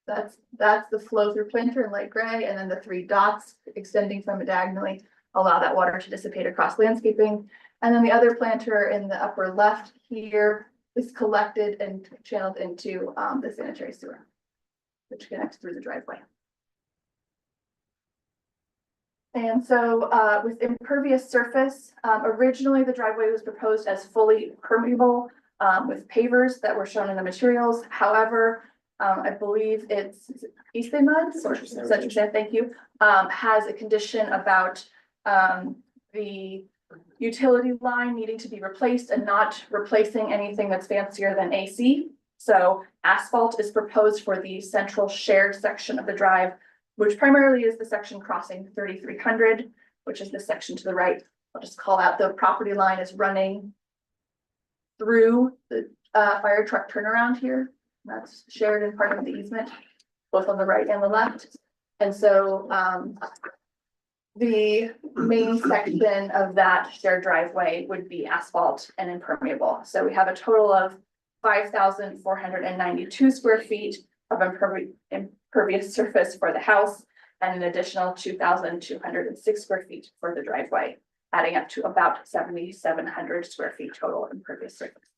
that's the flow through planter in light gray, and then the 3 dots extending from it diagonally allow that water to dissipate across landscaping. And then the other planter in the upper left here is collected and channeled into the sanitary sewer, which connects through the driveway. And so with impervious surface, originally the driveway was proposed as fully permeable with pavers that were shown in the materials. However, I believe it's East Bay Mud or Central Sand, thank you, has a condition about the utility line needing to be replaced and not replacing anything that's fancier than AC. So asphalt is proposed for the central shared section of the drive, which primarily is the section crossing 3300, which is the section to the right. I'll just call out the property line is running through the fire truck turnaround here. That's shared in part of the easement, both on the right and the left. And so the main section of that shared driveway would be asphalt and impermeable. So we have a total of 5,492 square feet of impervious surface for the house and an additional 2,206 square feet for the driveway, adding up to about 7,700 square feet total impervious surface.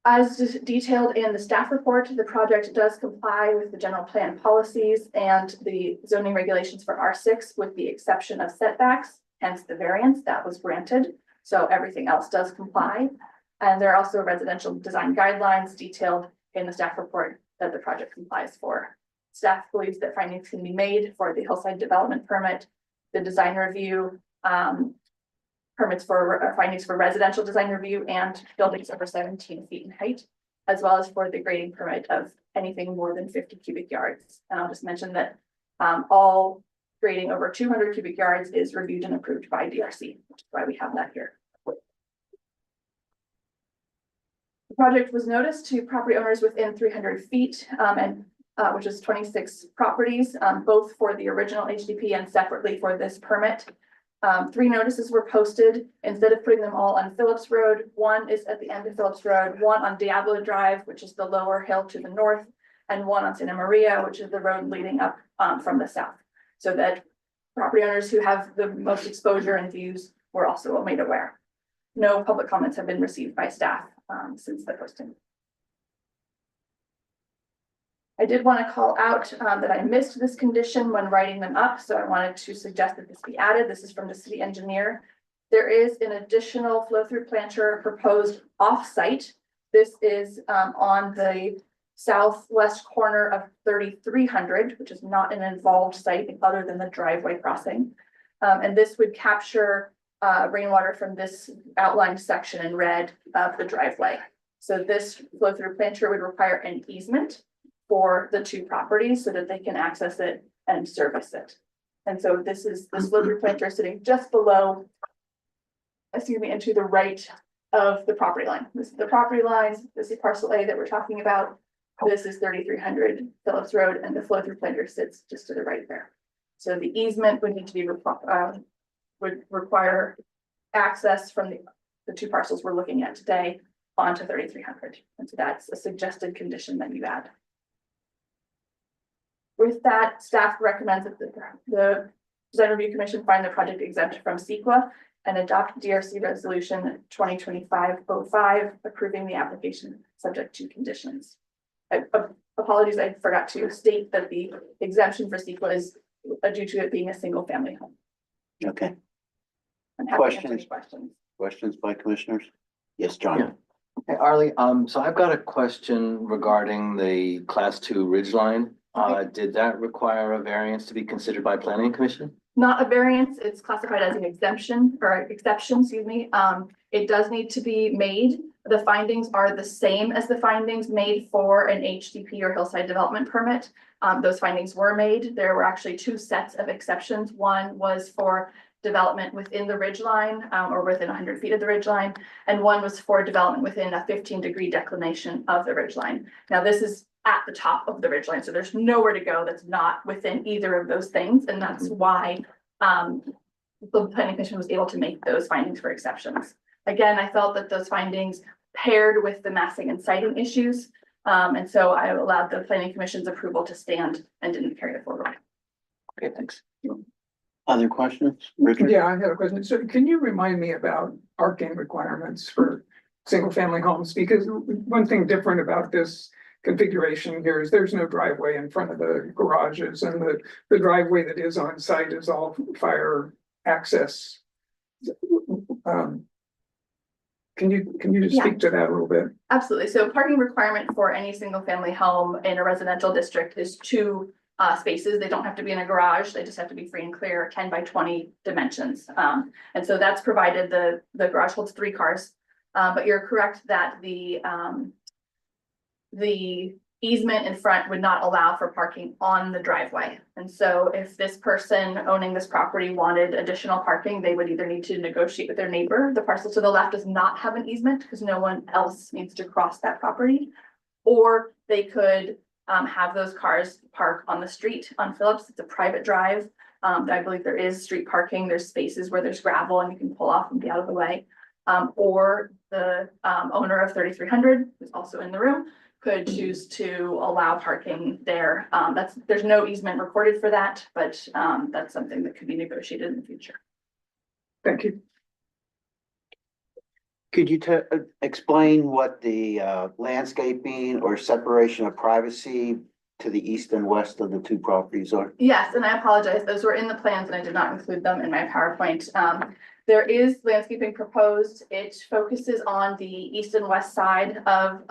As detailed in the staff report, the project does comply with the general plan policies and the zoning regulations for R6 with the exception of setbacks, hence the variance that was granted. So everything else does comply. And there are also residential design guidelines detailed in the staff report that the project complies for. Staff believes that findings can be made for the hillside development permit, the design review, permits for findings for residential design review and buildings over 17 feet in height, as well as for the grading permit of anything more than 50 cubic yards. And I'll just mention that all grading over 200 cubic yards is reviewed and approved by DRC, which is why we have that here. The project was noticed to property owners within 300 feet which is 26 properties, both for the original HDP and separately for this permit. 3 notices were posted. Instead of putting them all on Phillips Road, one is at the end of Phillips Road, one on Diablo Drive, which is the lower hill to the north, and one on Santa Maria, which is the road leading up from the south. So that property owners who have the most exposure and views were also made aware. No public comments have been received by staff since the posting. I did want to call out that I missed this condition when writing them up, so I wanted to suggest that this be added. This is from the city engineer. There is an additional flow-through planter proposed off-site. This is on the southwest corner of 3300, which is not an involved site other than the driveway crossing. And this would capture rainwater from this outlined section in red of the driveway. So this flow-through planter would require an easement for the 2 properties so that they can access it and service it. And so this flow-through planter sitting just below, and to the right of the property line. This is the property lines. This is parcel A that we're talking about. This is 3300 Phillips Road, and the flow-through planter sits just to the right there. So the easement would need to be would require access from the 2 parcels we're looking at today onto 3300. And so that's a suggested condition that you add. With that, staff recommends that the Design Review Commission find the project exempt from CEQA and adopt DRC Resolution 2025-05, approving the application subject to conditions. Apologies, I forgot to state that the exemption for CEQA is due to it being a single family home. Okay, I'm happy to answer any Questions? Questions by commissioners? Yes, John. Hey, Arlie, so I've got a question regarding the Class 2 ridgeline. Did that require a variance to be considered by Planning Commission? Not a variance, it's classified as an exemption or exception, excuse me. It does need to be made. The findings are the same as the findings made for an HDP or hillside development permit. Those findings were made. There were actually 2 sets of exceptions. One was for development within the ridge line, or within 100 feet of the ridge line. And one was for development within a 15-degree declination of the ridge line. Now, this is at the top of the ridge line, so there's nowhere to go that's not within either of those things, and that's why the planning commission was able to make those findings for exceptions. Again, I felt that those findings paired with the massing and siting issues, and so I allowed the planning commission's approval to stand and didn't carry it forward. Okay, thanks. Other questions? Richard? Yeah, I have a question. So can you remind me about parking requirements for single family homes? Because one thing different about this configuration here is there's no driveway in front of the garages, and the driveway that is on site is all fire access. Can you just speak to that a little bit? Absolutely. So parking requirement for any single family home in a residential district is 2 spaces. They don't have to be in a garage. They just have to be free and clear, 10 by 20 dimensions. And so that's provided the garage holds 3 cars. But you're correct that the easement in front would not allow for parking on the driveway. And so if this person owning this property wanted additional parking, they would either need to negotiate with their neighbor. The parcel to the left does not have an easement because no one else needs to cross that property. Or they could have those cars park on the street on Phillips. It's a private drive. I believe there is street parking. There's spaces where there's gravel and you can pull off and be out of the way. Or the owner of 3300, who's also in the room, could choose to allow parking there. There's no easement recorded for that, but that's something that could be negotiated in the future. Thank you. Could you explain what the landscaping or separation of privacy to the east and west of the 2 properties are? Yes, and I apologize. Those were in the plans and I did not include them in my PowerPoint. There is landscaping proposed. It focuses on the east and west side of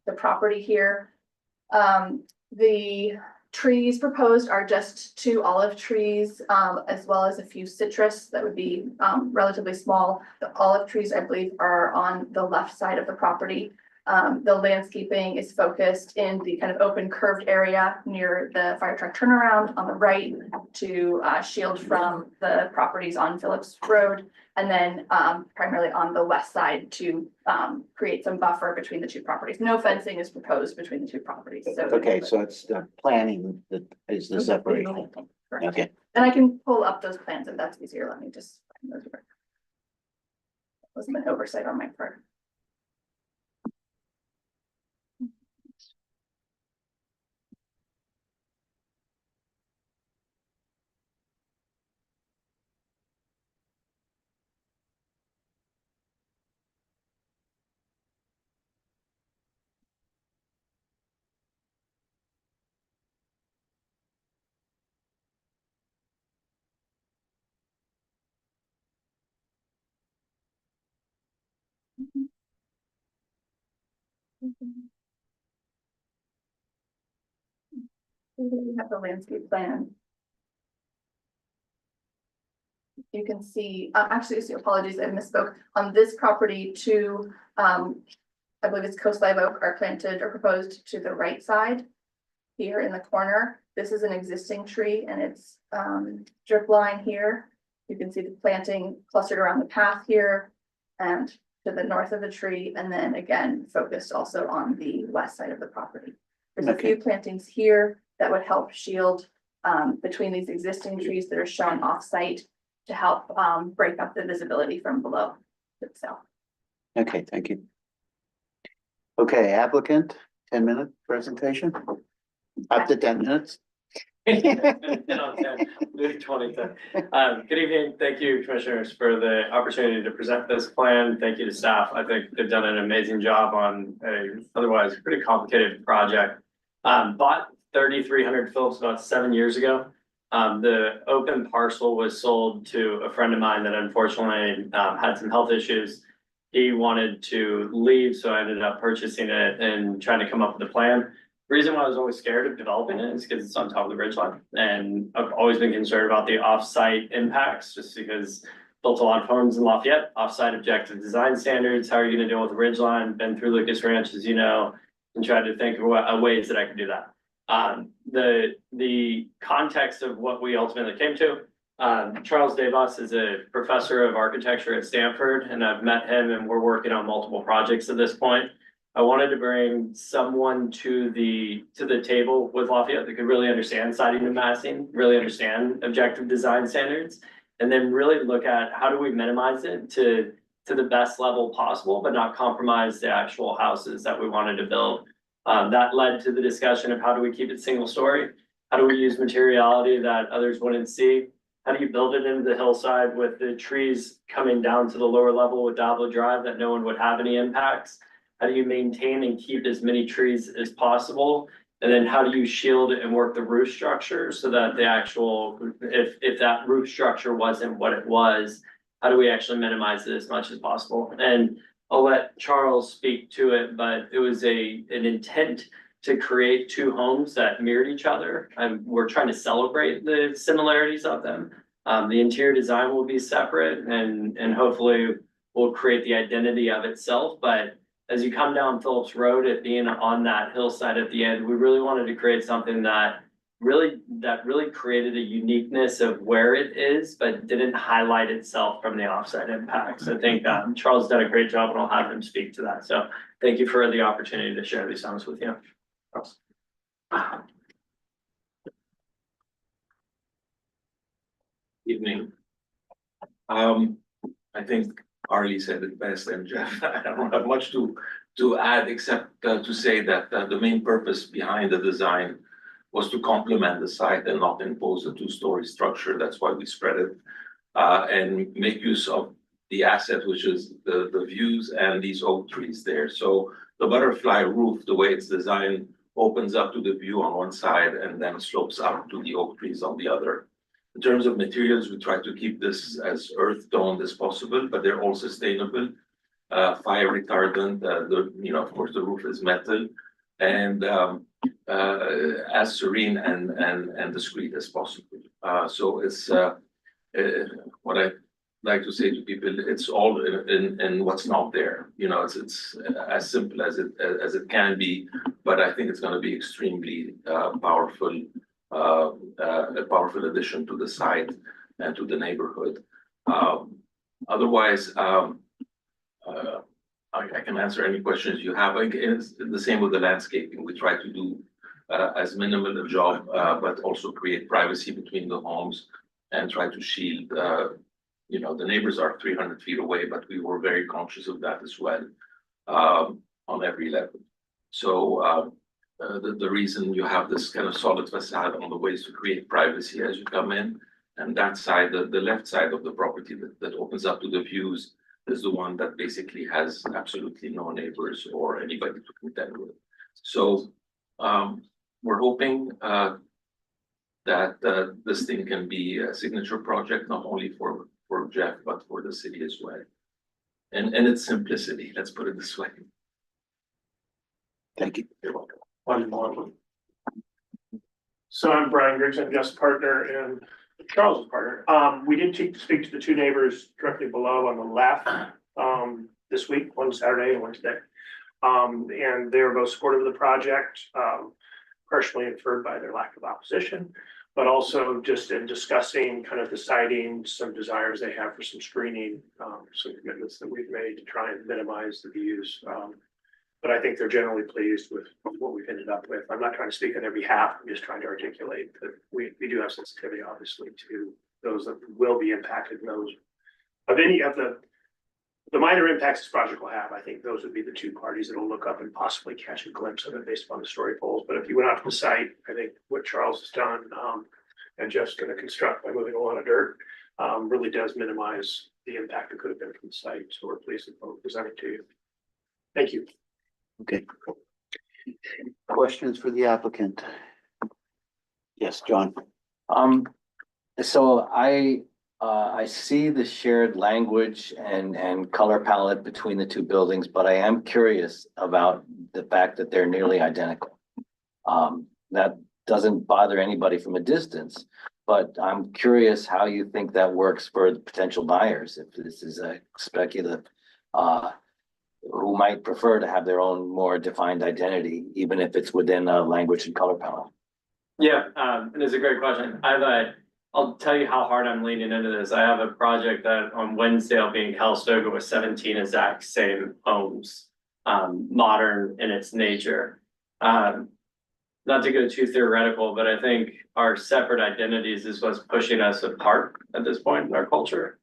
the property here. The trees proposed are just 2 olive trees, as well as a few citrus that would be relatively small. The olive trees, I believe, are on the left side of the property. The landscaping is focused in the kind of open curved area near the fire truck turnaround on the right to shield from the properties on Phillips Road. And then primarily on the west side to create some buffer between the 2 properties. No fencing is proposed between the 2 properties. So Okay, so it's the planning that is the separation. Correct. Okay. And I can pull up those plans if that's easier. Let me just find those. That was an oversight on my part. We have the landscape plan. You can see, actually, apologies, I misspoke. On this property, 2, I believe it's Coast Live Oak are planted or proposed to the right side. Here in the corner, this is an existing tree and it's drip line here. You can see the planting clustered around the path here and to the north of the tree, and then again focused also on the west side of the property. There's a few plantings here that would help shield between these existing trees that are shown off-site to help break up the visibility from below itself. Okay, thank you. Okay, applicant, 10-minute presentation. Up to 10 minutes. Good evening. Thank you, commissioners, for the opportunity to present this plan. Thank you to staff. I think they've done an amazing job on a otherwise pretty complicated project. Bought 3300 Phillips about 7 years ago. The open parcel was sold to a friend of mine that unfortunately had some health issues. He wanted to leave, so I ended up purchasing it and trying to come up with a plan. The reason why I was always scared of developing it is because it's on top of the ridge line. And I've always been concerned about the off-site impacts, just because built a lot of homes in Lafayette, off-site objective design standards. How are you gonna deal with the ridge line? Been through Lucas Ranch, as you know, and tried to think of ways that I could do that. The context of what we ultimately came to Charles Davos is a professor of architecture at Stanford, and I've met him and we're working on multiple projects at this point. I wanted to bring someone to the table with Lafayette that could really understand siding and massing, really understand objective design standards, and then really look at how do we minimize it to the best level possible, but not compromise the actual houses that we wanted to build. That led to the discussion of how do we keep it single story? How do we use materiality that others wouldn't see? How do you build it into the hillside with the trees coming down to the lower level with Diablo Drive that no one would have any impacts? How do you maintain and keep as many trees as possible? And then how do you shield and work the roof structure so that the actual, if that roof structure wasn't what it was, how do we actually minimize it as much as possible? And I'll let Charles speak to it, but it was an intent to create two homes that mirrored each other. And we're trying to celebrate the similarities of them. The interior design will be separate and hopefully will create the identity of itself. But as you come down Phillips Road, it being on that hillside at the end, we really wanted to create something that really created a uniqueness of where it is, but didn't highlight itself from the offsite impacts. I think Charles done a great job and I'll have him speak to that. So thank you for the opportunity to share these homes with you. Evening. I think Arlie said it best, and Jeff, I don't have much to add except to say that the main purpose behind the design was to complement the site and not impose a two-story structure. That's why we spread it and make use of the asset, which is the views and these oak trees there. So the butterfly roof, the way it's designed, opens up to the view on one side and then slopes up to the oak trees on the other. In terms of materials, we try to keep this as earth toned as possible, but they're all sustainable, fire retardant. Of course, the roof is metal, and as serene and discreet as possible. So it's what I like to say to people. It's all in what's not there. It's as simple as it can be, but I think it's going to be extremely powerful. A powerful addition to the site and to the neighborhood. Otherwise, I can answer any questions you have. It's the same with the landscaping. We try to do as minimal a job, but also create privacy between the homes and try to shield. The neighbors are 300 feet away, but we were very conscious of that as well on every level. So the reason you have this kind of solid facade on the ways to create privacy as you come in, and that side, the left side of the property that opens up to the views is the one that basically has absolutely no neighbors or anybody to contend with. So we're hoping that this thing can be a signature project, not only for Jeff, but for the city as well. And its simplicity, let's put it this way. Thank you. You're welcome. One more. So I'm Brian Griggs, I'm Jeff's partner and Charles's partner. We did speak to the two neighbors directly below on the left this week, one Saturday and one today. And they were both supportive of the project, partially inferred by their lack of opposition, but also just in discussing kind of the siding, some desires they have for some screening, some commitments that we've made to try and minimize the views. But I think they're generally pleased with what we've ended up with. I'm not trying to speak on their behalf. I'm just trying to articulate that we do have sensitivity, obviously, to those that will be impacted, and those of any of the minor impacts this project will have. I think those would be the two parties that will look up and possibly catch a glimpse of it based upon the story poles. But if you went out to the site, I think what Charles has done and Jeff's going to construct by moving a lot of dirt really does minimize the impact that could have been from the site. So we're pleased to both present it to you. Thank you. Okay. Questions for the applicant? Yes, John. So I see the shared language and color palette between the two buildings, but I am curious about the fact that they're nearly identical. That doesn't bother anybody from a distance, but I'm curious how you think that works for the potential buyers. If this is a speculative, who might prefer to have their own more defined identity, even if it's within a language and color palette. Yeah, and it's a great question. I'll tell you how hard I'm leaning into this. I have a project that on Wednesday I'll be in Calistoga with 17 exact same homes. Modern in its nature. Not to go too theoretical, but I think our separate identities is what's pushing us apart at this point in our culture.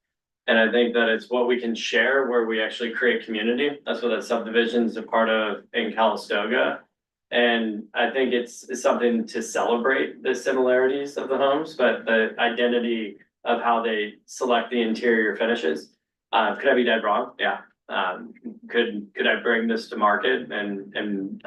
And I think that it's what we can share where we actually create community. That's what that subdivision is a part of in Calistoga. And I think it's something to celebrate the similarities of the homes, but the identity of how they select the interior finishes. Could I be dead wrong? Yeah. Could I bring this to market and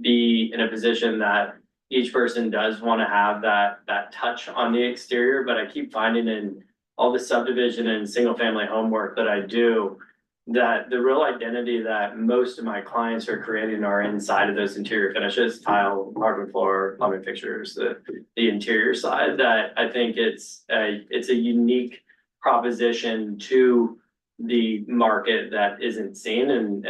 be in a position that each person does want to have that touch on the exterior, but I keep finding in all the subdivision and single family home work that I do, that the real identity that most of my clients are creating are inside of those interior finishes, tile, hardwood floor, plumbing fixtures, the interior side, that I think it's a unique proposition to the market that isn't seen, and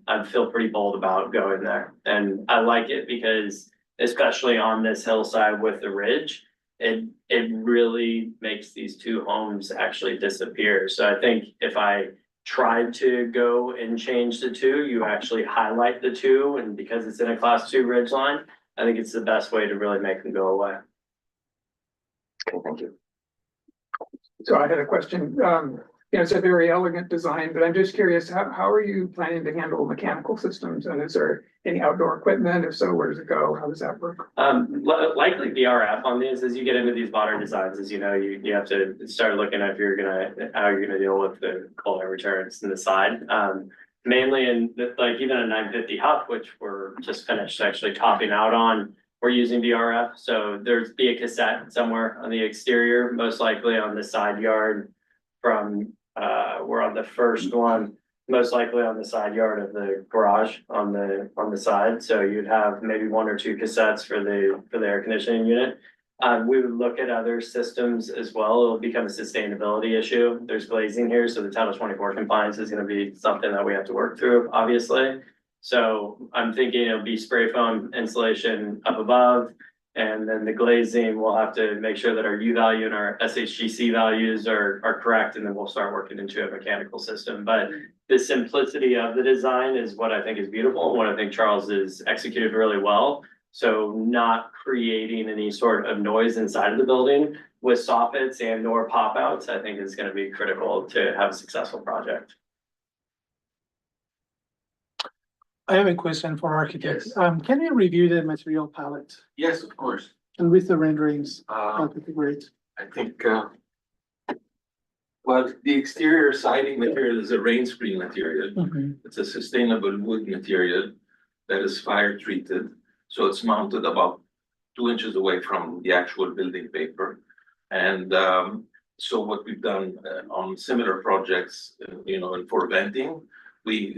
I feel pretty bold about going there. And I like it because especially on this hillside with the ridge, it really makes these two homes actually disappear. So I think if I tried to go and change the two, you actually highlight the two, and because it's in a class 2 ridge line, I think it's the best way to really make them go away. Okay, thank you. So I had a question. It's a very elegant design, but I'm just curious, how are you planning to handle mechanical systems? And is there any outdoor equipment? If so, where does it go? How does that work? Likely VRF on these. As you get into these modern designs, as you know, you have to start looking at how you're gonna deal with the cold air returns in the side. Mainly in like even a 950 Huff, which we're just finished actually topping out on, we're using VRF. So there's be a cassette somewhere on the exterior, most likely on the side yard from we're on the first one, most likely on the side yard of the garage on the side. So you'd have maybe 1 or 2 cassettes for the air conditioning unit. We would look at other systems as well. It'll become a sustainability issue. There's glazing here, so the Title 24 compliance is going to be something that we have to work through, obviously. So I'm thinking it'll be spray foam insulation up above, and then the glazing, we'll have to make sure that our U value and our SHGC values are correct, and then we'll start working into a mechanical system. But the simplicity of the design is what I think is beautiful, and what I think Charles has executed really well. So not creating any sort of noise inside of the building with soffits and or pop outs, I think is going to be critical to have a successful project. I have a question for architects. Can you review the material palette? Yes, of course. And with the renderings, that would be great. I think, well, the exterior siding material is a rain screen material. It's a sustainable wood material that is fire treated. So it's mounted about 2 inches away from the actual building paper. And so what we've done on similar projects, and for venting, we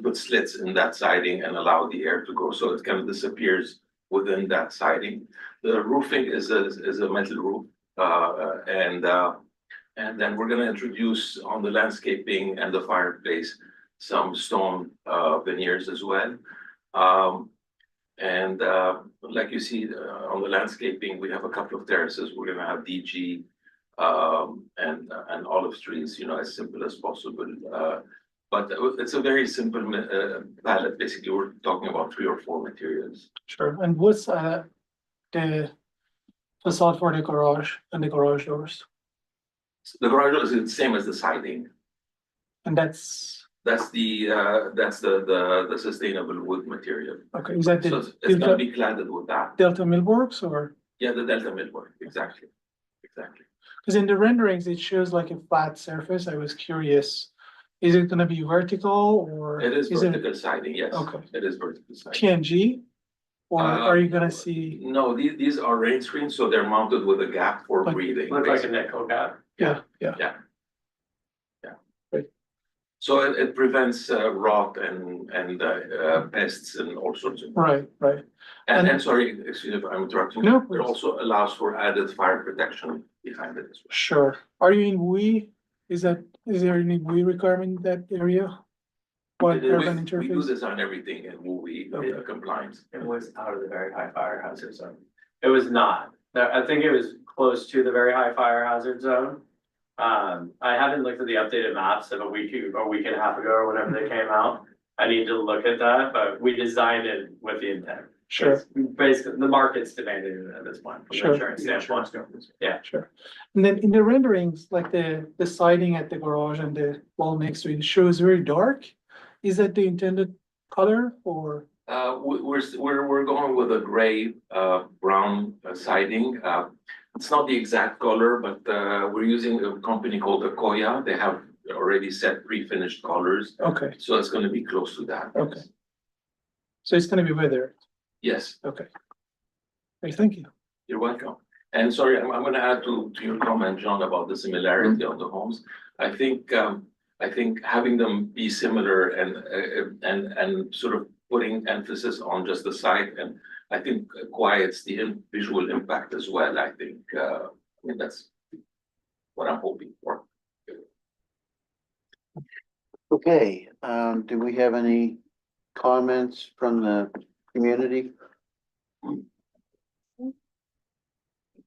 put slits in that siding and allow the air to go. So it kind of disappears within that siding. The roofing is a metal roof. And then we're gonna introduce on the landscaping and the fireplace some stone veneers as well. Like you see on the landscaping, we have a couple of terraces. We're gonna have DG and olive trees, as simple as possible. But it's a very simple palette. Basically, we're talking about 3 or 4 materials. Sure. And what's the facade for the garage and the garage doors? The garage door is the same as the siding. And that's the sustainable wood material. okay. Is that So the it's gonna be cladded with that. Delta Millworks or? Yeah, the Delta Millwork, exactly. Because in the renderings, it shows like a flat surface. I was curious. Is it gonna be vertical or? It is vertical siding, yes. Okay. It is vertical siding. TNG? Or are you gonna see? No, these are rain screens, so they're mounted with a gap for breathing. Look like a nickel gap. Yeah. So it prevents rot and pests and all sorts of. Right. And sorry, excuse me if I'm interrupting. No, It please. also allows for added fire protection behind it as well. Sure. Are you in WE? Is there any WE requirement in that area? What urban We do interface? design everything in WUI compliance. It was out of the very high fire hazard zone. It was not. I think it was close to the very high fire hazard zone. I haven't looked at the updated maps of a week and a half ago or whenever they came out. I need to look at that, but we designed it with the intent. Sure. Basically, the market's demanding it at this point. from an Sure. insurance standpoint. Yeah. Sure. And then in the renderings, like the siding at the garage and the wall next to it shows very dark. Is that the intended color or? We're going with a gray, brown siding. It's not the exact color, but, we're using a company called Akoya. They have already set pre-finished colors, Okay, so it's gonna be close to that. okay. So it's gonna be weathered. Yes, Okay. Hey, thank you. you're welcome. And sorry, I'm gonna add to your comment, John, about the similarity of the homes. I think having them be similar and sort of putting emphasis on just the site, and I think quiets the visual impact as well. I mean, that's what I'm hoping for. Okay, do we have any comments from the community? Do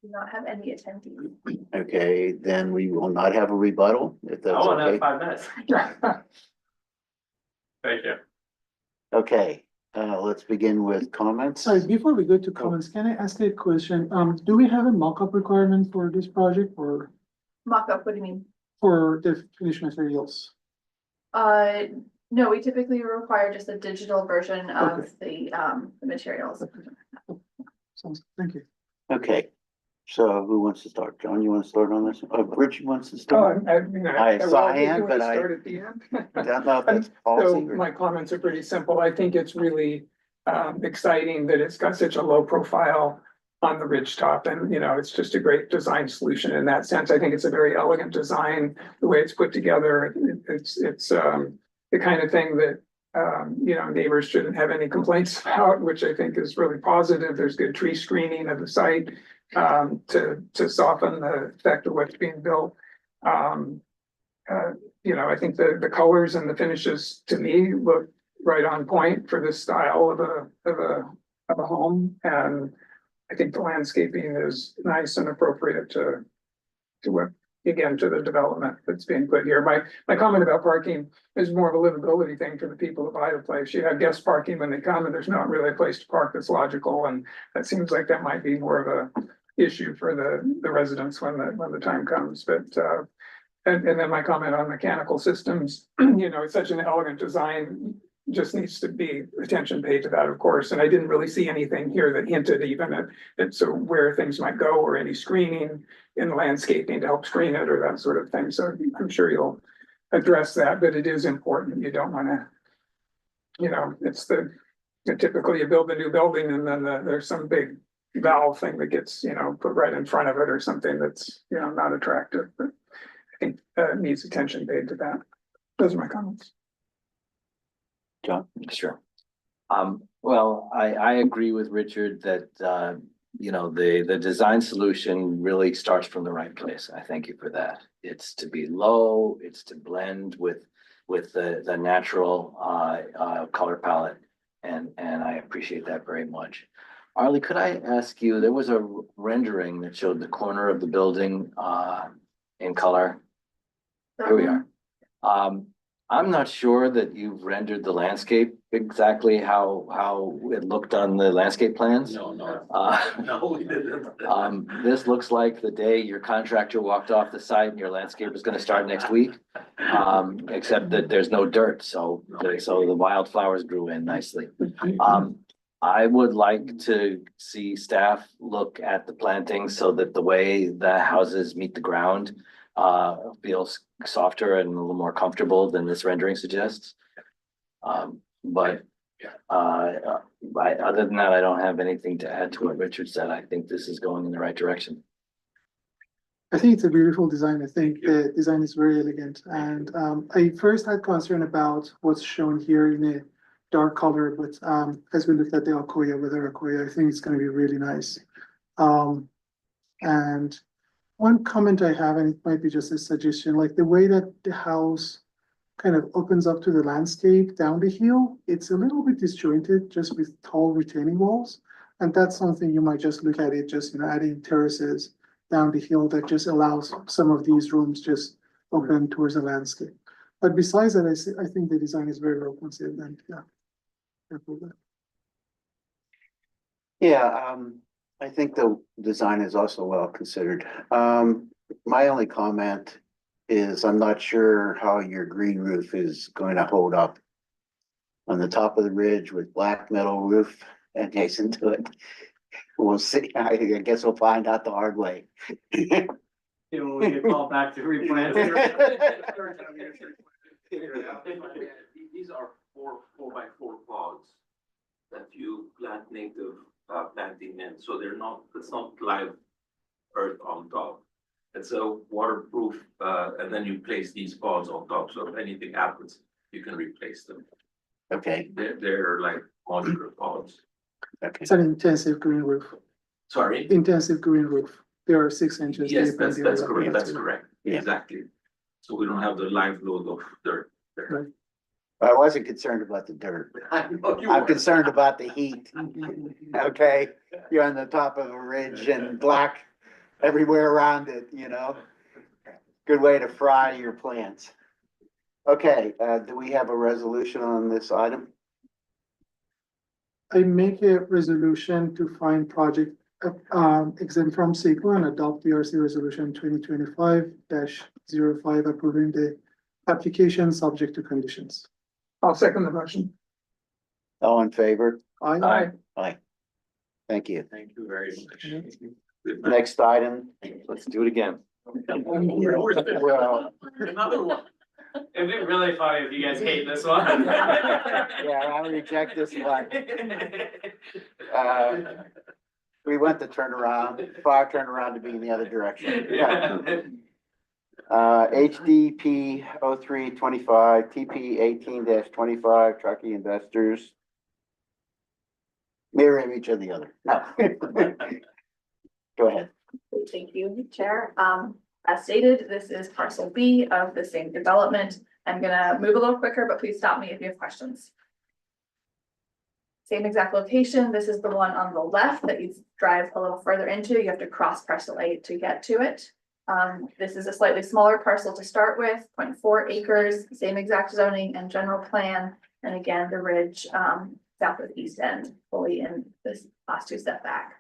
not have any attendees. Okay, then we will not have a rebuttal, if that's I want okay. another 5 minutes. Thank you. Okay, let's begin with comments. Sorry, before we go to comments, can I ask a question? Do we have a mock-up requirement for this project or Mock-up, what do you mean? for the finished materials? No, we typically require just a digital version of the materials. Sounds, thank you. Okay, so who wants to start? John, you want to start on this? Oh, Richard wants to Oh, start. I mean, I will saw a give you hand, a but I- start at the end. I don't know if that's So policy or. my comments are pretty simple. I think it's really exciting that it's got such a low profile on the ridge top, and it's just a great design solution in that sense. I think it's a very elegant design, the way it's put together. It's the kind of thing that neighbors shouldn't have any complaints about, which I think is really positive. There's good tree screening of the site to soften the effect of what's being built. I think the colors and the finishes to me look right on point for this style of a home, and I think the landscaping is nice and appropriate to what, again, to the development that's being put here. My comment about parking is more of a livability thing for the people that buy the place. You have guest parking when they come, and there's not really a place to park that's logical, and that seems like that might be more of a issue for the residents when the time comes. But and then my comment on mechanical systems, it's such an elegant design, just needs to be attention paid to that, of course. And I didn't really see anything here that hinted even at so where things might go, or any screening in the landscaping to help screen it or that sort of thing. So I'm sure you'll address that, but it is important. You don't want to, it's typically you build a new building and then there's some big valve thing that gets, put right in front of it or something that's, not attractive, but I think needs attention paid to that. Those are my comments. John? Sure. Well, I agree with Richard that, the design solution really starts from the right place. I thank you for that. It's to be low, it's to blend with the natural, color palette. And I appreciate that very much. Arlie, could I ask you, there was a rendering that showed the corner of the building, in color. Here we are. I'm not sure that you've rendered the landscape exactly how it looked on the landscape plans. No, No, we didn't. This looks like the day your contractor walked off the site and your landscape is gonna start next week. Except that there's no dirt, so the wildflowers grew in nicely. I would like to see staff look at the plantings so that the way the houses meet the ground feels softer and a little more comfortable than this rendering suggests. But other than that, I don't have anything to add to what Richard said. I think this is going in the right direction. I think it's a beautiful design. I think the design is very elegant, and I first had concern about what's shown here in a dark color, but as we looked at the Akoya, I think it's going to be really nice. And one comment I have, and it might be just a suggestion, like the way that the house kind of opens up to the landscape down the hill, it's a little bit disjointed just with tall retaining walls. And that's something you might just look at it, just, adding terraces down the hill that just allows some of these rooms just open towards the landscape. But besides that, I think the design is very responsive and, yeah. Yeah, I think the design is also well considered. My only comment is I'm not sure how your green roof is going to hold up on the top of the ridge with black metal roof adjacent to it. We'll see. I guess we'll find out the hard way. When we get called back to replant. These are four by four pods that you plant native planting in, so it's not live earth on top. It's a waterproof, and then you place these pods on top, so if anything happens, you can replace them. Okay, They're like modular pods. okay. It's an intensive green roof, Sorry? intensive green roof. There are 6 inches. Yes, deep and that's the other correct, ones that's are- correct, Yeah. exactly. So we don't have the live load of dirt there. Right. I wasn't concerned about the dirt. I know you I'm were. concerned about the heat. Okay, you're on the top of a ridge and black everywhere around it, Good way to fry your plants. Okay, do we have a resolution on this item? I make a resolution to find project exempt from CEQA and adopt the RC resolution 2025-05 approving the application subject to conditions. I'll second the motion. All in favor? Aye. Aye. Thank you. Thank you very much. Next item. Let's do it again. Well, Another one. It'd be really funny if you guys hate this one. yeah, I reject this one. We went the turnaround, far turnaround to be in the other direction. Yeah. HDP 0325, TP 18-25, Truckee Investors. Mirror image of the other. No. Go ahead. Thank you, Chair. As stated, this is parcel B of the same development. I'm gonna move a little quicker, but please stop me if you have questions. Same exact location. This is the one on the left that you drive a little further into. You have to cross parcel A to get to it. This is a slightly smaller parcel to start with, 0.4 acres, same exact zoning and general plan. And again, the ridge, south of East End, fully in this last 2 setback.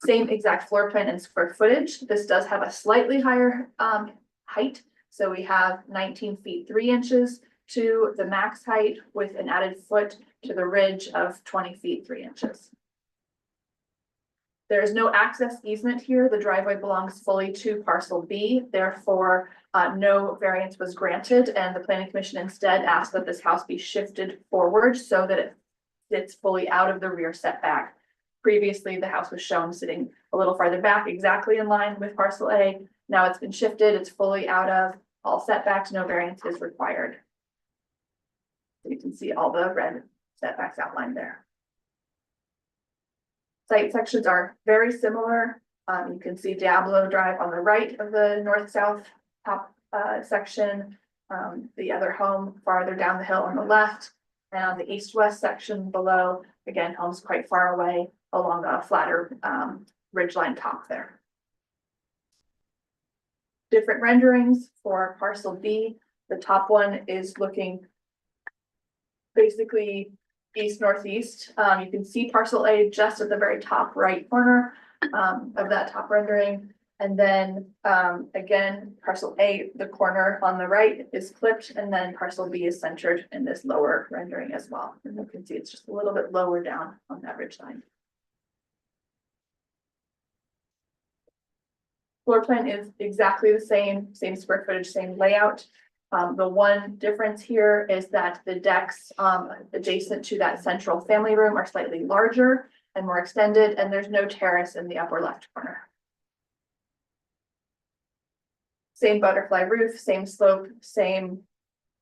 Same exact floor plan and square footage. This does have a slightly higher height. So we have 19 feet 3 inches to the max height with an added foot to the ridge of 20 feet 3 inches. There is no access easement here. The driveway belongs fully to parcel B. Therefore, no variance was granted, and the planning commission instead asked that this house be shifted forward so that it sits fully out of the rear setback. Previously, the house was shown sitting a little farther back, exactly in line with parcel A. Now it's been shifted, it's fully out of all setbacks, no variance is required. So you can see all the red setbacks outlined there. Site sections are very similar. You can see Diablo Drive on the right of the north-south top section. The other home farther down the hill on the left, and on the east-west section below, again, homes quite far away along a flatter ridgeline top there. Different renderings for parcel B. The top one is looking basically east-northeast. You can see parcel A just at the very top right corner of that top rendering. And then again, parcel A, the corner on the right is clipped, and then parcel B is centered in this lower rendering as well. And you can see it's just a little bit lower down on that ridge line. Floor plan is exactly the same square footage, same layout. The one difference here is that the decks adjacent to that central family room are slightly larger and more extended, and there's no terrace in the upper left corner. Same butterfly roof, same slope, same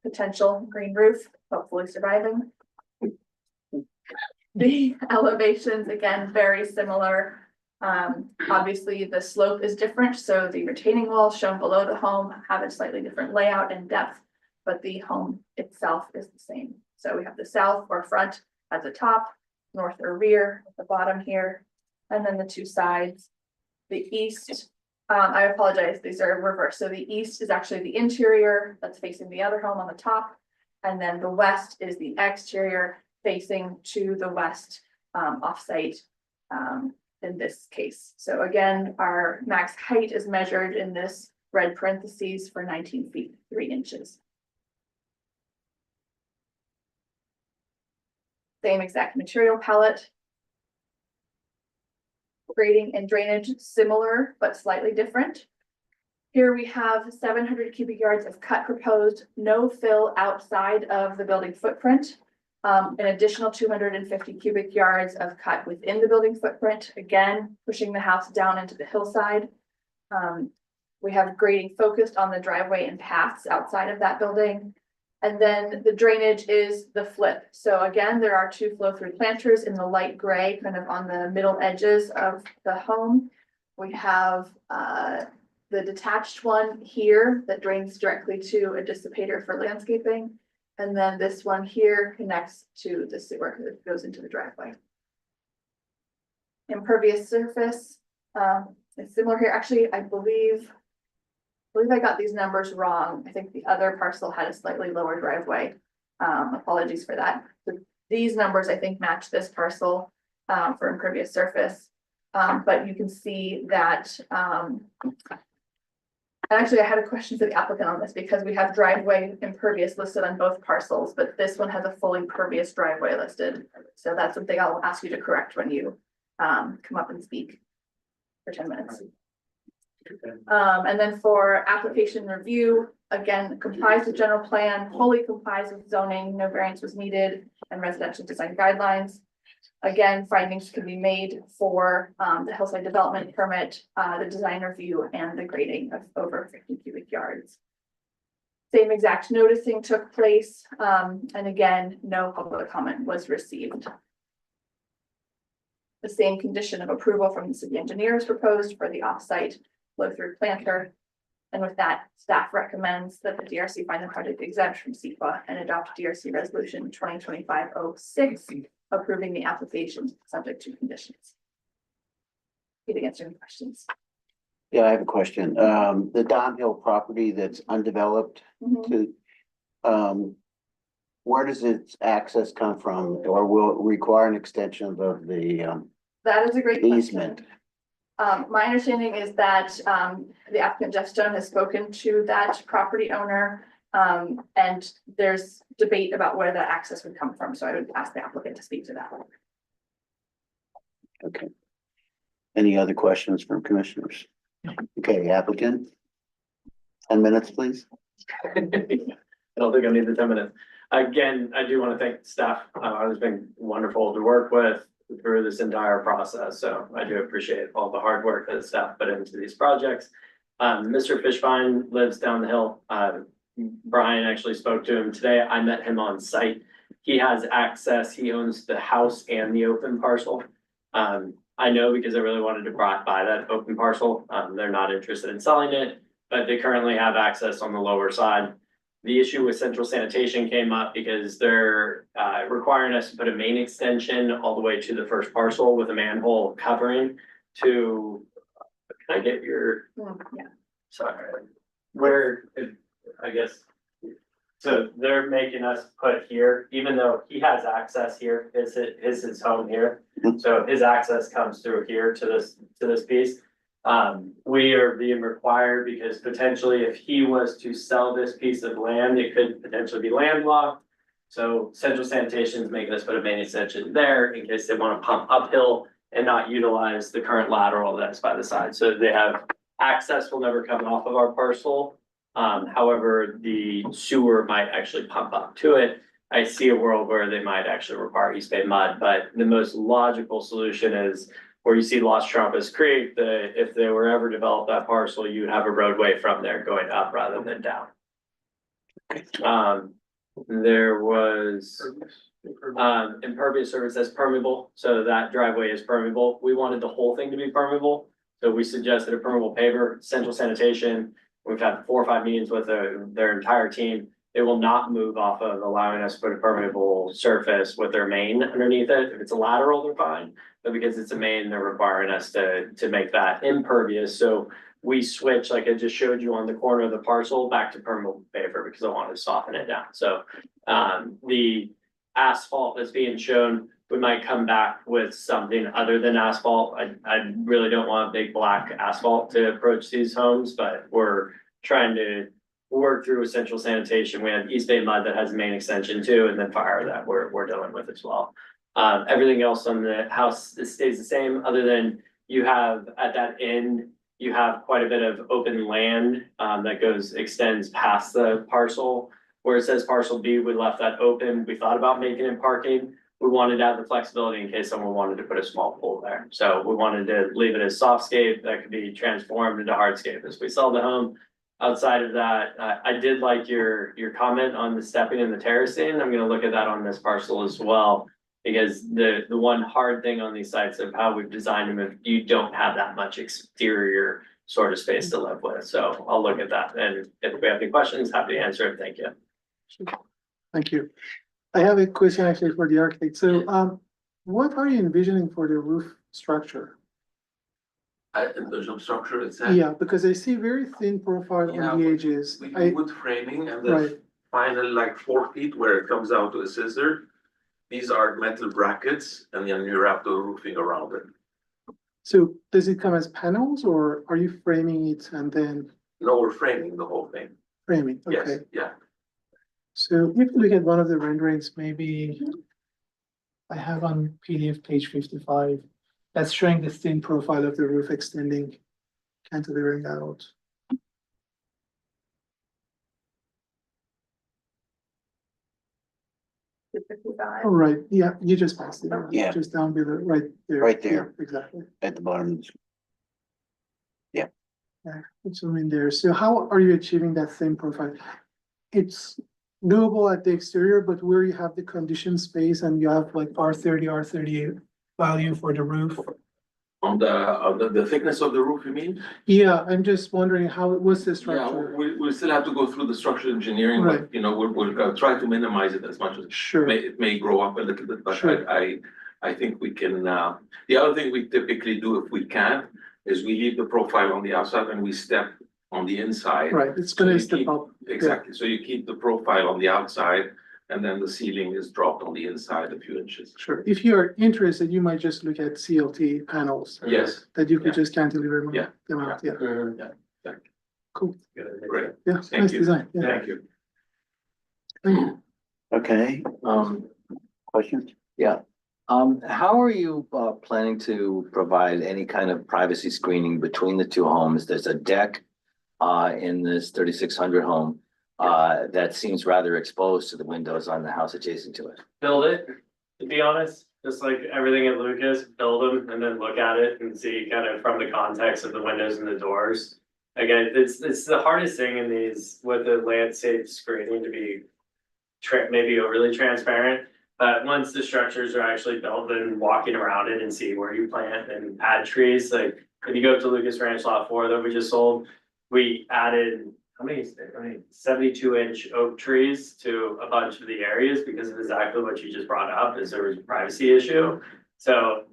potential green roof, hopefully surviving. The elevations, again, very similar. Obviously the slope is different, so the retaining walls shown below the home have a slightly different layout and depth, but the home itself is the same. So we have the south or front at the top, north or rear at the bottom here, and then the two sides. The east, I apologize, these are reversed. So the east is actually the interior that's facing the other home on the top. And then the west is the exterior facing to the west, offsite, in this case. So again, our max height is measured in this red parentheses for 19 feet, 3 inches. Same exact material palette. Grading and drainage similar, but slightly different. Here we have 700 cubic yards of cut proposed, no fill outside of the building footprint. An additional 250 cubic yards of cut within the building footprint, again, pushing the house down into the hillside. We have grading focused on the driveway and paths outside of that building. And then the drainage is the flip. So again, there are 2 flow-through planters in the light gray, kind of on the middle edges of the home. We have the detached one here that drains directly to a dissipator for landscaping. And then this one here connects to the sewer that goes into the driveway. Impervious surface, it's similar here. Actually, I believe I got these numbers wrong. I think the other parcel had a slightly lower driveway. Apologies for that. So these numbers, I think, match this parcel for impervious surface. But you can see that, actually, I had a question for the applicant on this because we have driveway impervious listed on both parcels, but this one has a fully impervious driveway listed. So that's something I'll ask you to correct when you come up and speak for 10 minutes. And then for application review, again, complies with general plan, wholly complies with zoning, no variance was needed, and residential design guidelines. Again, findings can be made for the hillside development permit, the design review, and the grading of over 50 cubic yards. Same exact noticing took place, and again, no public comment was received. The same condition of approval from the city engineer is proposed for the offsite flow-through planter. And with that, staff recommends that the DRC find the project exempt from CEQA and adopt DRC resolution 2025-06, approving the application subject to conditions. Happy to answer any questions. Yeah, I have a question. The downhill property that's undeveloped to, where does its access come from, or will it require an extension of the That is a great question. easement? My understanding is that the applicant Jeff Stone has spoken to that property owner. And there's debate about where that access would come from, so I would ask the applicant to speak to that. Okay. Any other questions from commissioners? Okay, applicant. 10 minutes, please. I don't think I need the 10 minutes. Again, I do want to thank staff. It's been wonderful to work with through this entire process. So I do appreciate all the hard work that the staff put into these projects. Mr. Fishbein lives down the hill. Brian actually spoke to him today. I met him on site. He has access. He owns the house and the open parcel. I know because I really wanted to buy that open parcel. They're not interested in selling it, but they currently have access on the lower side. The issue with central sanitation came up because they're requiring us to put a main extension all the way to the first parcel with a manhole covering to, can I get your, Yeah. sorry, where, I guess. So they're making us put here, even though he has access here, is his home here. So his access comes through here to this piece. We are being required because potentially if he was to sell this piece of land, it could potentially be landlocked. So central sanitation is making us put a main extension there in case they want to pump uphill and not utilize the current lateral that's by the side. So they have access will never come off of our parcel. However, the sewer might actually pump up to it. I see a world where they might actually require East Bay mud, but the most logical solution is where you see Las Trampas Creek, if they were ever develop that parcel, you'd have a roadway from there going up rather than down. There was impervious surface that's permeable, so that driveway is permeable. We wanted the whole thing to be permeable, so we suggested a permeable paver, central sanitation. We've had 4 or 5 meetings with their entire team. they will not move off of allowing us to put a permeable surface with their main underneath it. If it's a lateral, they're fine. But because it's a main, they're requiring us to make that impervious. So we switch, like I just showed you on the corner of the parcel, back to permeable paver because I wanted to soften it down. So the asphalt that's being shown, we might come back with something other than asphalt. I really don't want big black asphalt to approach these homes, but we're trying to work through essential sanitation. We have East Bay mud that has a main extension too, and then fire that we're dealing with as well. Everything else on the house stays the same, other than you have at that end, you have quite a bit of open land that extends past the parcel. Where it says parcel B, we left that open. We thought about making it parking. We wanted to have the flexibility in case someone wanted to put a small pool there. So we wanted to leave it as softscape that could be transformed into hardscape as we sell the home. Outside of that, I did like your comment on the stepping and the terracing. I'm gonna look at that on this parcel as well. Because the one hard thing on these sites of how we've designed them, if you don't have that much exterior sort of space to live with. So I'll look at that, and if we have any questions, happy to answer it. Thank you. Thank you. I have a question actually for the architect. So, what are you envisioning for the roof structure? In terms of structure itself. Yeah, because I see very thin profile on the edges. We I, do wood framing and right, the final like 4 feet where it comes out to a scissor. These are metal brackets and then you wrap the roofing around it. so does it come as panels or are you framing it and then No, we're framing the whole thing. framing? Yes, Okay. yeah. So if you look at one of the renderings, maybe I have on PDF page 55, that's showing the thin profile of the roof extending, cantilevering out. Oh, right, yeah, you just passed it. Yeah. Just down below, right there. Right there. Yeah, exactly. At the bottom. Yeah, it's in there. So how are you achieving that thin profile? It's doable at the exterior, but where you have the conditioned space and you have like R30, R38 value for the roof. On the thickness of the roof, you mean? Yeah, I'm just wondering what's the Yeah, structure? we still have to go through the structural engineering, Right. but you know, we'll try to minimize it as much as Sure, it may grow up a little bit, but Sure. I think we can, the other thing we typically do if we can is we leave the profile on the outside and we step on the inside. right, it's So gonna you step keep- up. Exactly, so you keep the profile on the outside and then the ceiling is dropped on the inside a few inches. Sure, if you are interested, you might just look at CLT panels. Yes. That you could Yeah. just cantilever Yeah. them out, yeah, Yeah, cool, great, yeah, Thank nice you. design, yeah. thank you. Thank you. Okay, questions? How are you planning to provide any kind of privacy screening between the two homes? There's a deck in this 3600 home that seems rather exposed to the windows on the house adjacent to it. Build it, to be honest, just like everything at Lucas, build them and then look at it and see kind of from the context of the windows and the doors. Again, it's the hardest thing in these with the landscape screening to be maybe overly transparent. But once the structures are actually built, then walking around it and see where you plant and add trees, like if you go up to Lucas Ranch Lot 4 that we just sold, we added, how many 72-inch oak trees to a bunch of the areas because of exactly what you just brought up, is there was a privacy issue. So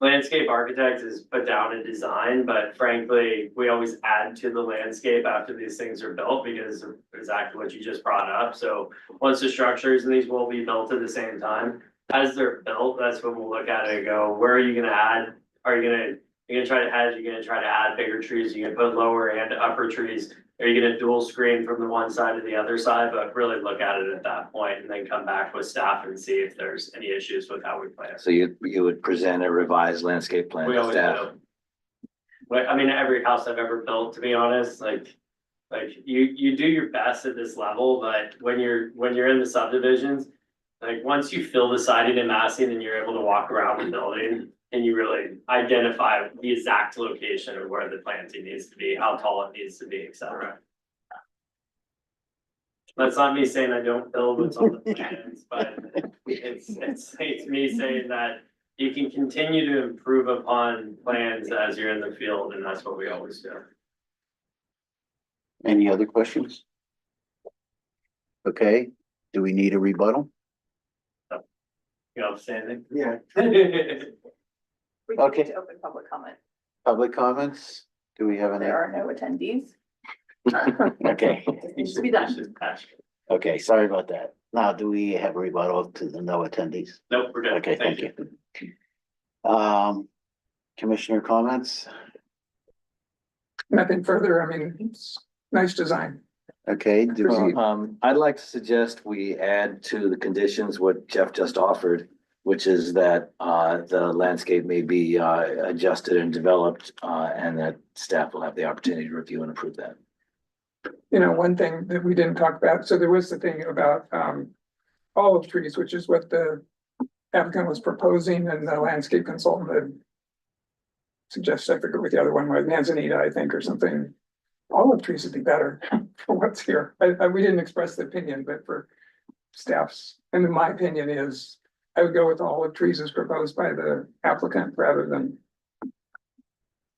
landscape architect is put down a design, but frankly, we always add to the landscape after these things are built because of exactly what you just brought up. So once the structures and these will be built at the same time, as they're built, that's when we'll look at it and go, where are you gonna add? Are you gonna try to hedge? You're gonna try to add bigger trees? You're gonna put lower and upper trees? Are you gonna dual screen from the one side to the other side? But really look at it at that point and then come back with staff and see if there's any issues with how we plan. So you would present a revised landscape plan We to always staff? do. But I mean, every house I've ever built, to be honest, like you do your best at this level, but when you're in the subdivisions, like once you fill the siding and massing, then you're able to walk around the building and you really identify the exact location of where the planting needs to be, how tall it needs to be, et cetera. That's not me saying I don't build what's on the plans, but it's me saying that you can continue to improve upon plans as you're in the field, and that's what we always do. Any other questions? Okay, do we need a rebuttal? You outstanding? Yeah. We can Okay. get to open public comment. Public comments? Do we have any? There are no attendees. Okay, It needs to be done. okay, sorry about that. Now, do we have a rebuttal to the no attendees? Nope, we're good. Okay, thank you. Commissioner comments? Nothing further. I mean, it's nice design. Okay, do, Proceed. I'd like to suggest we add to the conditions what Jeff just offered, which is that the landscape may be adjusted and developed, and that staff will have the opportunity to review and approve that. You know, one thing that we didn't talk about, so there was the thing about olive trees, which is what the applicant was proposing, and the landscape consultant had suggested, I forget what the other one was, manzanita, I think, or something. Olive trees would be better for what's here. We didn't express the opinion, but for staff's, and in my opinion is, I would go with olive trees as proposed by the applicant rather than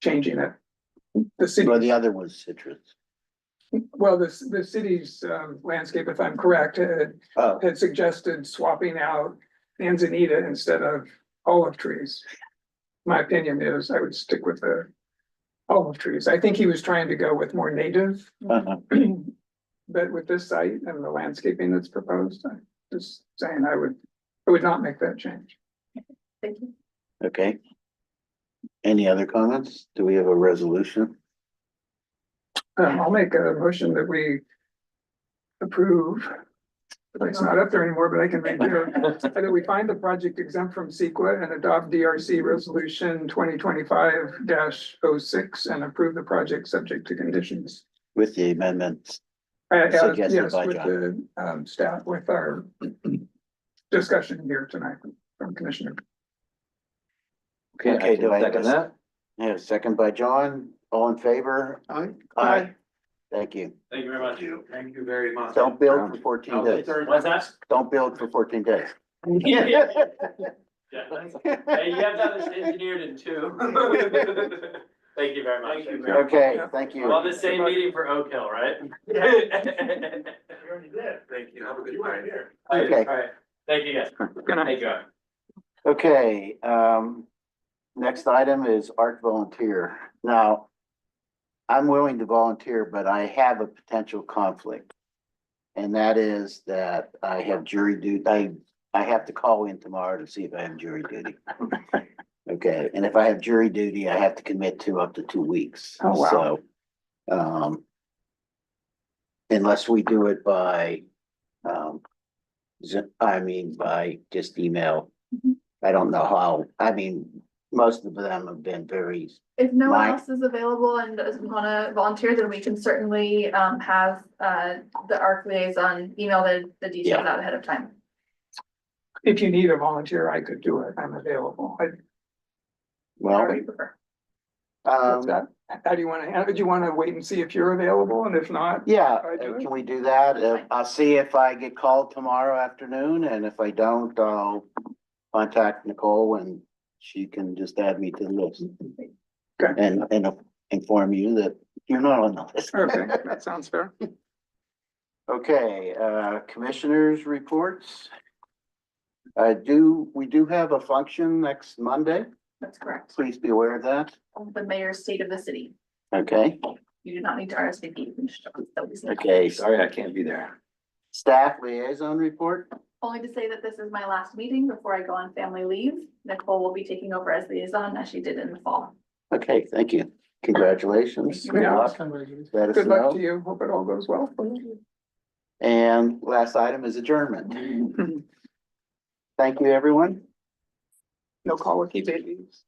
changing it. The city. well, the other was citrus. Well, the city's landscape, if I'm correct, Oh, had suggested swapping out manzanita instead of olive trees. My opinion is I would stick with the olive trees. I think he was trying to go with more native. uh-huh. But with this site and the landscaping that's proposed, I'm just saying I would not make that change. Thank you. Okay. Any other comments? Do we have a resolution? I'll make a motion that we approve. But it's not up there anymore, but I can make it. That we find the project exempt from CEQA and adopt DRC resolution 2025-06 and approve the project subject to conditions. With the amendments? Yes, Suggested by with John. the staff, with our discussion here tonight from Commissioner. Okay, I do I can second that. Yeah, second by John, all in favor? Aye. Aye. Thank you. Thank you very much. Thank you very much. Don't build for 14 days. What's that? Don't build for 14 days. Yeah, yeah. Yeah, that's- Hey, you have to have this engineered in two. Thank you very much. Okay, thank you. Well, the same meeting for Oak Hill, right? You already did. Thank you. Have a good You weren't night. here. Okay. All right. Thank you, guys. Thank you. Okay, next item is art volunteer. Now, I'm willing to volunteer, but I have a potential conflict. And that is that I have jury duty. I have to call in tomorrow to see if I have jury duty. Okay, and if I have jury duty, I have to commit to up to 2 weeks. Oh, wow. So, unless we do it by, by just email. I don't know how, most of them have been very, If no one Mike? else is available and doesn't wanna volunteer, then we can certainly have the ARC liaison email the details out ahead of time. If you need a volunteer, I could do it. I'm available. well, However you prefer. What's that? How do you want to, do you want to wait and see if you're available? And if not, yeah, I do it? can we do that? I'll see if I get called tomorrow afternoon, and if I don't, I'll contact Nicole and she can just add me to the list. Okay. And inform you that you're not on the list. Okay, that sounds fair. Okay, commissioners' reports. We do have a function next Monday. That's correct. Please be aware of that. The mayor's state of the city. Okay, You do not need to RSVP. You can just always- okay. Sorry, I can't be there. Staff liaison report. Only to say that this is my last meeting before I go on family leave. Nicole will be taking over as liaison as she did in the fall. Okay, thank you. Congratulations. Thank Good you. luck. Congratulations. Let us Good luck know. to you. Hope it all goes well. And last item is adjournment. Thank you, everyone. No colicky babies.